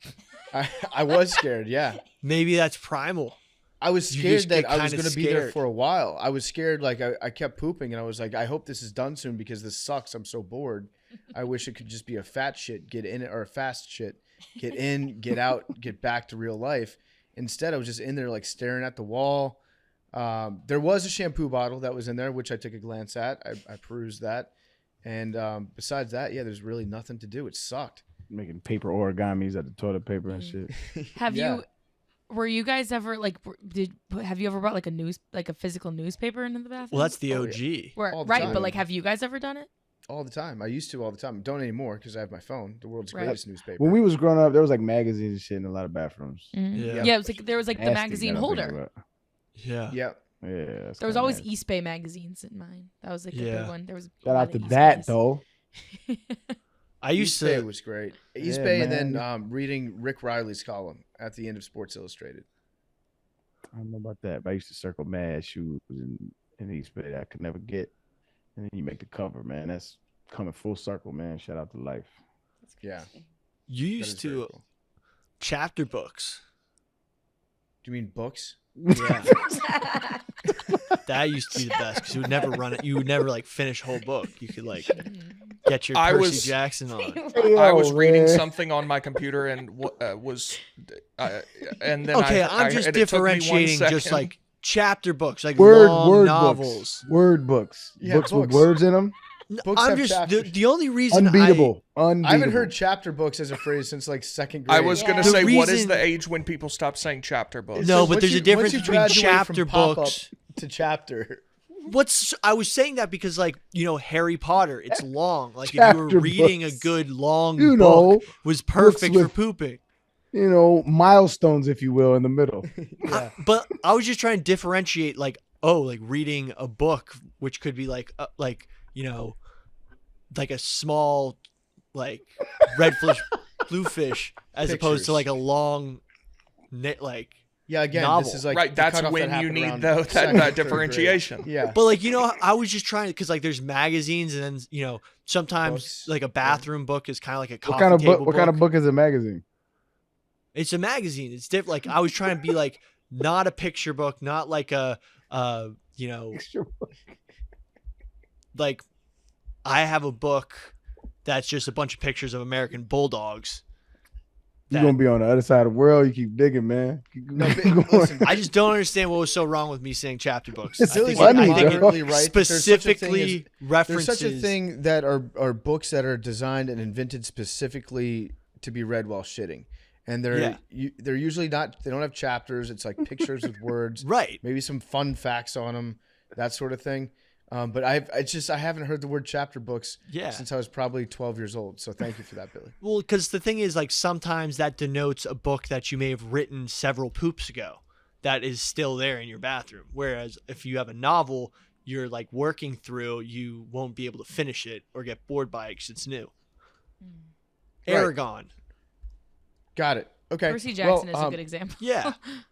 from it. I was scared. Yeah. Maybe that's primal. I was You scared just that get I was kinda going to be there scared. for a while. I was scared, like I kept pooping, and I was like, I hope this is done soon because this sucks. I'm so bored. I wish it could just be a fat shit, get in it, or a fast shit, get in, get out, get back to real life. Instead, I was just in there like staring at the wall. There was a shampoo bottle that was in there, which I took a glance at. I perused that, and besides that, yeah, there's really nothing to do. It sucked. Making paper origamis out of toilet paper and shit. Were you guys ever like? Have you ever brought like a physical newspaper into the bathroom? Well, that's the Oh, OG. yeah. Where, all the right, time. but like, have you guys ever done it? All the time. I used to all the time. Don't anymore because I have my phone, the world's Right. greatest newspaper. When we was growing up, there was like magazines and shit in a lot of bathrooms. Yeah. Yeah, it was like there was like the Nasty, magazine now that I think holder. about it. Yeah. yeah. Yeah. that's There was kinda always nasty. East Bay magazines in mine. That was like a Yeah. big one. There was a Shout lot out of to East that Bays. though. I used East Bay to. was great. East Yeah, Bay, and man. then reading Rick Riley's column at the end of Sports Illustrated. I don't know about that, but I used to circle mad shoes in East Bay that I could never get. And then you make the cover, man. That's coming full circle, man. Shout out to life. Yeah. You that used is very to cool. chapter books. Do you mean books? Yeah. That used to be the best because you would never run it. You would never like finish a whole book. You could like get your I Percy was- Jackson on. I was Yo, reading man. something on my computer and and then Okay, I I'm just and it took me 1 differentiating just second. like chapter books, like Word long novels. books. Word books. Yeah, books with books. words in them. Books I'm have just chapters. the only reason Unbeatable. I haven't Unbeatable. heard chapter books as a phrase since like second grade. I was Yeah. gonna The say, what is reason- the age when people stop saying chapter books? No, So but once there's a you- difference once you between graduate chapter from pop-up books. to chapter. I was saying that because like Harry Potter, it's long. Like if you were Chapter reading books. a good long You book, know, was perfect for with- pooping. Milestones, if you will, in the middle. But I was just trying to differentiate, like reading a book, which could be like like a small, like red fish, blue fish, as opposed to Pictures. like a long, like. Yeah, again, Novel. this is like Right, the that's cutoff when that you happened need around that second, third grade. differentiation. Yeah. But like I was just trying to, because like there's magazines, and then sometimes Books, like a bathroom book is kind of like a coffee What kind of table book? What kind of book is a magazine? It's a magazine. It's different. Like I was trying to be like not a picture book, not like a like I have a book that's just a bunch of pictures of American bulldogs. You're gonna be on the other side of the world. You keep digging, man. Keep No, but going. listen, I just don't understand what was so wrong with me saying chapter books. It's I think, funny, I bro. think moderately right. that there's such a thing specifically as- references. There's such a thing that are books that are designed and invented specifically to be read while shitting, and they're usually not. They don't have chapters. It's like pictures with words, Right. maybe some fun facts on them, that sort of thing. But I haven't heard the word chapter books Yeah. since I was probably 12 years old. So thank you for that, Billy. Well, because the thing is, like, sometimes that denotes a book that you may have written several poops ago that is still there in your bathroom. Whereas if you have a novel you're, like, working through, you won't be able to finish it or get bored by it because it's new. Right. Aragon. Got it. Okay. Percy Jackson is Well, a good example. Yeah.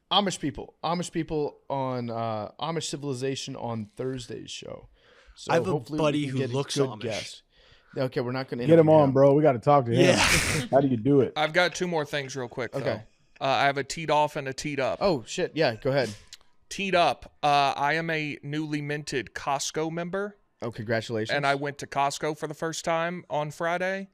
Amish people on Amish civilization on Thursday's show. So I have a hopefully buddy we can who get a looks good Amish. guest. Okay, we're not going to Get him on, bro. We got to talk to him. Yeah. How do you do it? I've got 2 more things real quick. Okay. Though. I have a teed off and a teed up. Oh shit! Yeah, go ahead. Teed up. I am a newly minted Costco member, Oh, congratulations! and I went to Costco for the first time on Friday.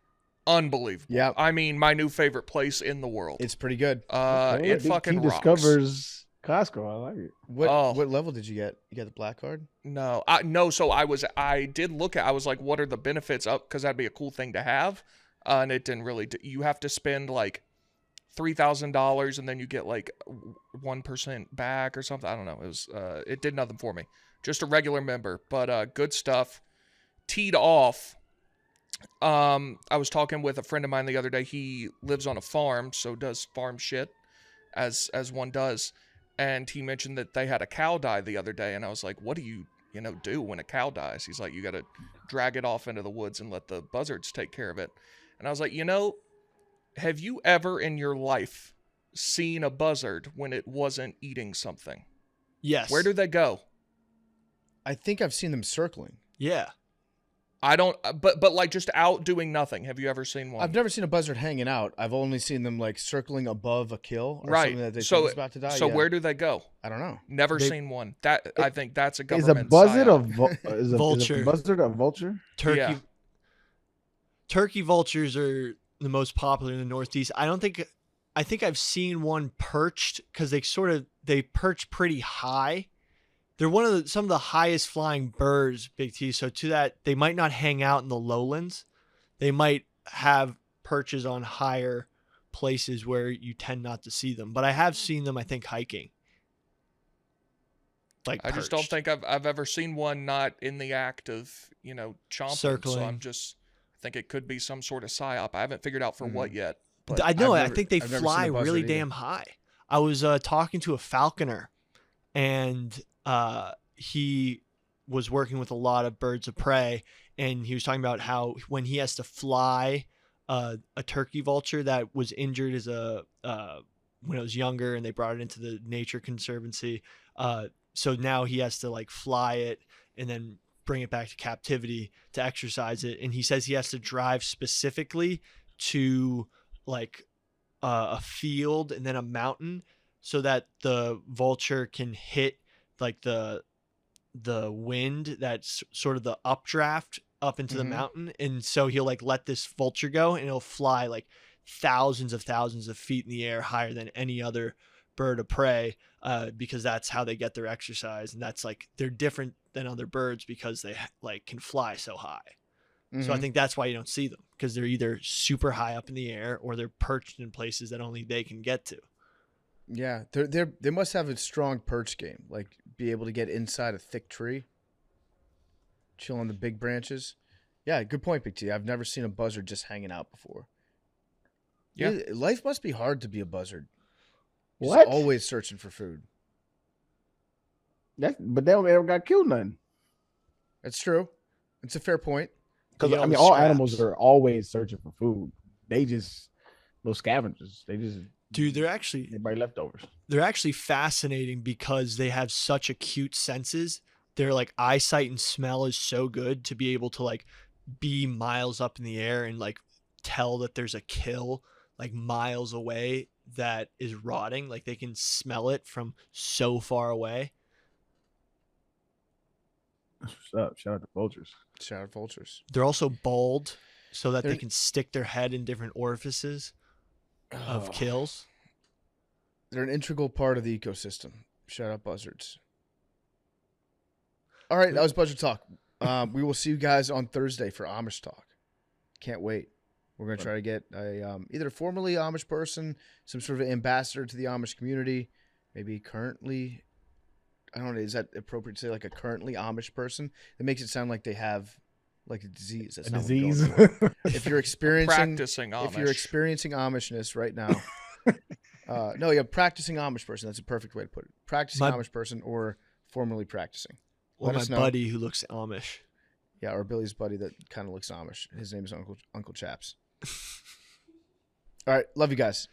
Unbelievable. Yeah. I mean, my new favorite place in the world. It's pretty good. Okay, It Big fucking T rocks. discovers Costco. I like it. What level did you get? You got the black card? No, so I did look at. I was like, what are the benefits up? Because that'd be a cool thing to have. And it didn't really. You have to spend like $3,000, and then you get like 1% back or something. I don't know. It was. It did nothing for me. Just a regular member, but good stuff. Teed off. I was talking with a friend of mine the other day. He lives on a farm, so does farm shit, as one does. And he mentioned that they had a cow die the other day, and I was like, "What do you do when a cow dies?" He's like, "You got to drag it off into the woods and let the buzzards take care of it." And I was like, have you ever in your life seen a buzzard when it wasn't eating something? Yes. Where do they go? I think I've seen them circling. Yeah. I don't, but like just out doing nothing. Have you ever seen one? I've never seen a buzzard hanging out. I've only seen them like circling above a kill or Right. something that they So- think is about to die. So Yeah. where do they go? I don't know. Never They- seen one. That I think that's a Is a government buzzard psyop. is a Vulture. buzzard a vulture? Turkey. Yeah. Turkey vultures are the most popular in the Northeast. I think I've seen one perched because they perch pretty high. They're some of the highest flying birds, Big T. So to that, they might not hang out in the lowlands. They might have perches on higher places where you tend not to see them. But I have seen them, I think, hiking. Like I just don't perched. think I've ever seen one not in the act of chomping. So Circling. I think it could be some sort of psyop. I haven't figured out for what yet. But I know. I've I never- think they I've never fly seen a buzzard really either. damn high. I was talking to a falconer, and he was working with a lot of birds of prey, and he was talking about how when he has to fly a turkey vulture that was injured as when it was younger, and they brought it into the nature conservancy. So now he has to like fly it and then bring it back to captivity to exercise it. And he says he has to drive specifically to like a field and then a mountain so that the vulture can hit like the wind that's sort of the updraft up into the Mhm. mountain. And so he'll like let this vulture go and it'll fly like thousands of feet in the air higher than any other bird of prey, because that's how they get their exercise. And that's like they're different than other birds because they like can fly so high. So I Mhm. think that's why you don't see them, because they're either super high up in the air or they're perched in places that only they can get to. Yeah, they must have a strong perch game, like be able to get inside a thick tree, chill on the big branches. Yeah, good point, Big T. I've never seen a buzzard just hanging out before. Yeah. Life must be hard to be a buzzard. Just What? always searching for food. But they don't ever got killed nothing. That's true. It's a fair point. Because You get I mean, the all scraps. animals are always searching for food. They just little scavengers. They just Dude, they're actually leftovers. fascinating because they have such acute senses. Their like eyesight and smell is so good to be able to like be miles up in the air and like tell that there's a kill like miles away that is rotting. Like they can smell it from so far away. That's what's up. Shout out to vultures. Shout out vultures. They're also bald so that They're- they can stick their head in different orifices of Oh, kills. They're an integral part of the ecosystem. Shout out buzzards. All right, that was Buzzard Talk. We will see you guys on Thursday for Amish Talk. Can't wait. We're going to try to get a either a formerly Amish person, some sort of ambassador to the Amish community, maybe currently, I don't know, is that appropriate to say like a currently Amish person? That makes it sound like they have like a disease. That's A not what I'm going disease. for. If you're experiencing Practicing Amish. if you're experiencing Amishness right now, practicing Amish person. That's a perfect way to put it. Practicing My- Amish person or formerly practicing. Or Let my us know. buddy who looks Amish. Yeah, or Billy's buddy that kind of looks Amish. His name is Uncle Chaps. All right, love you guys.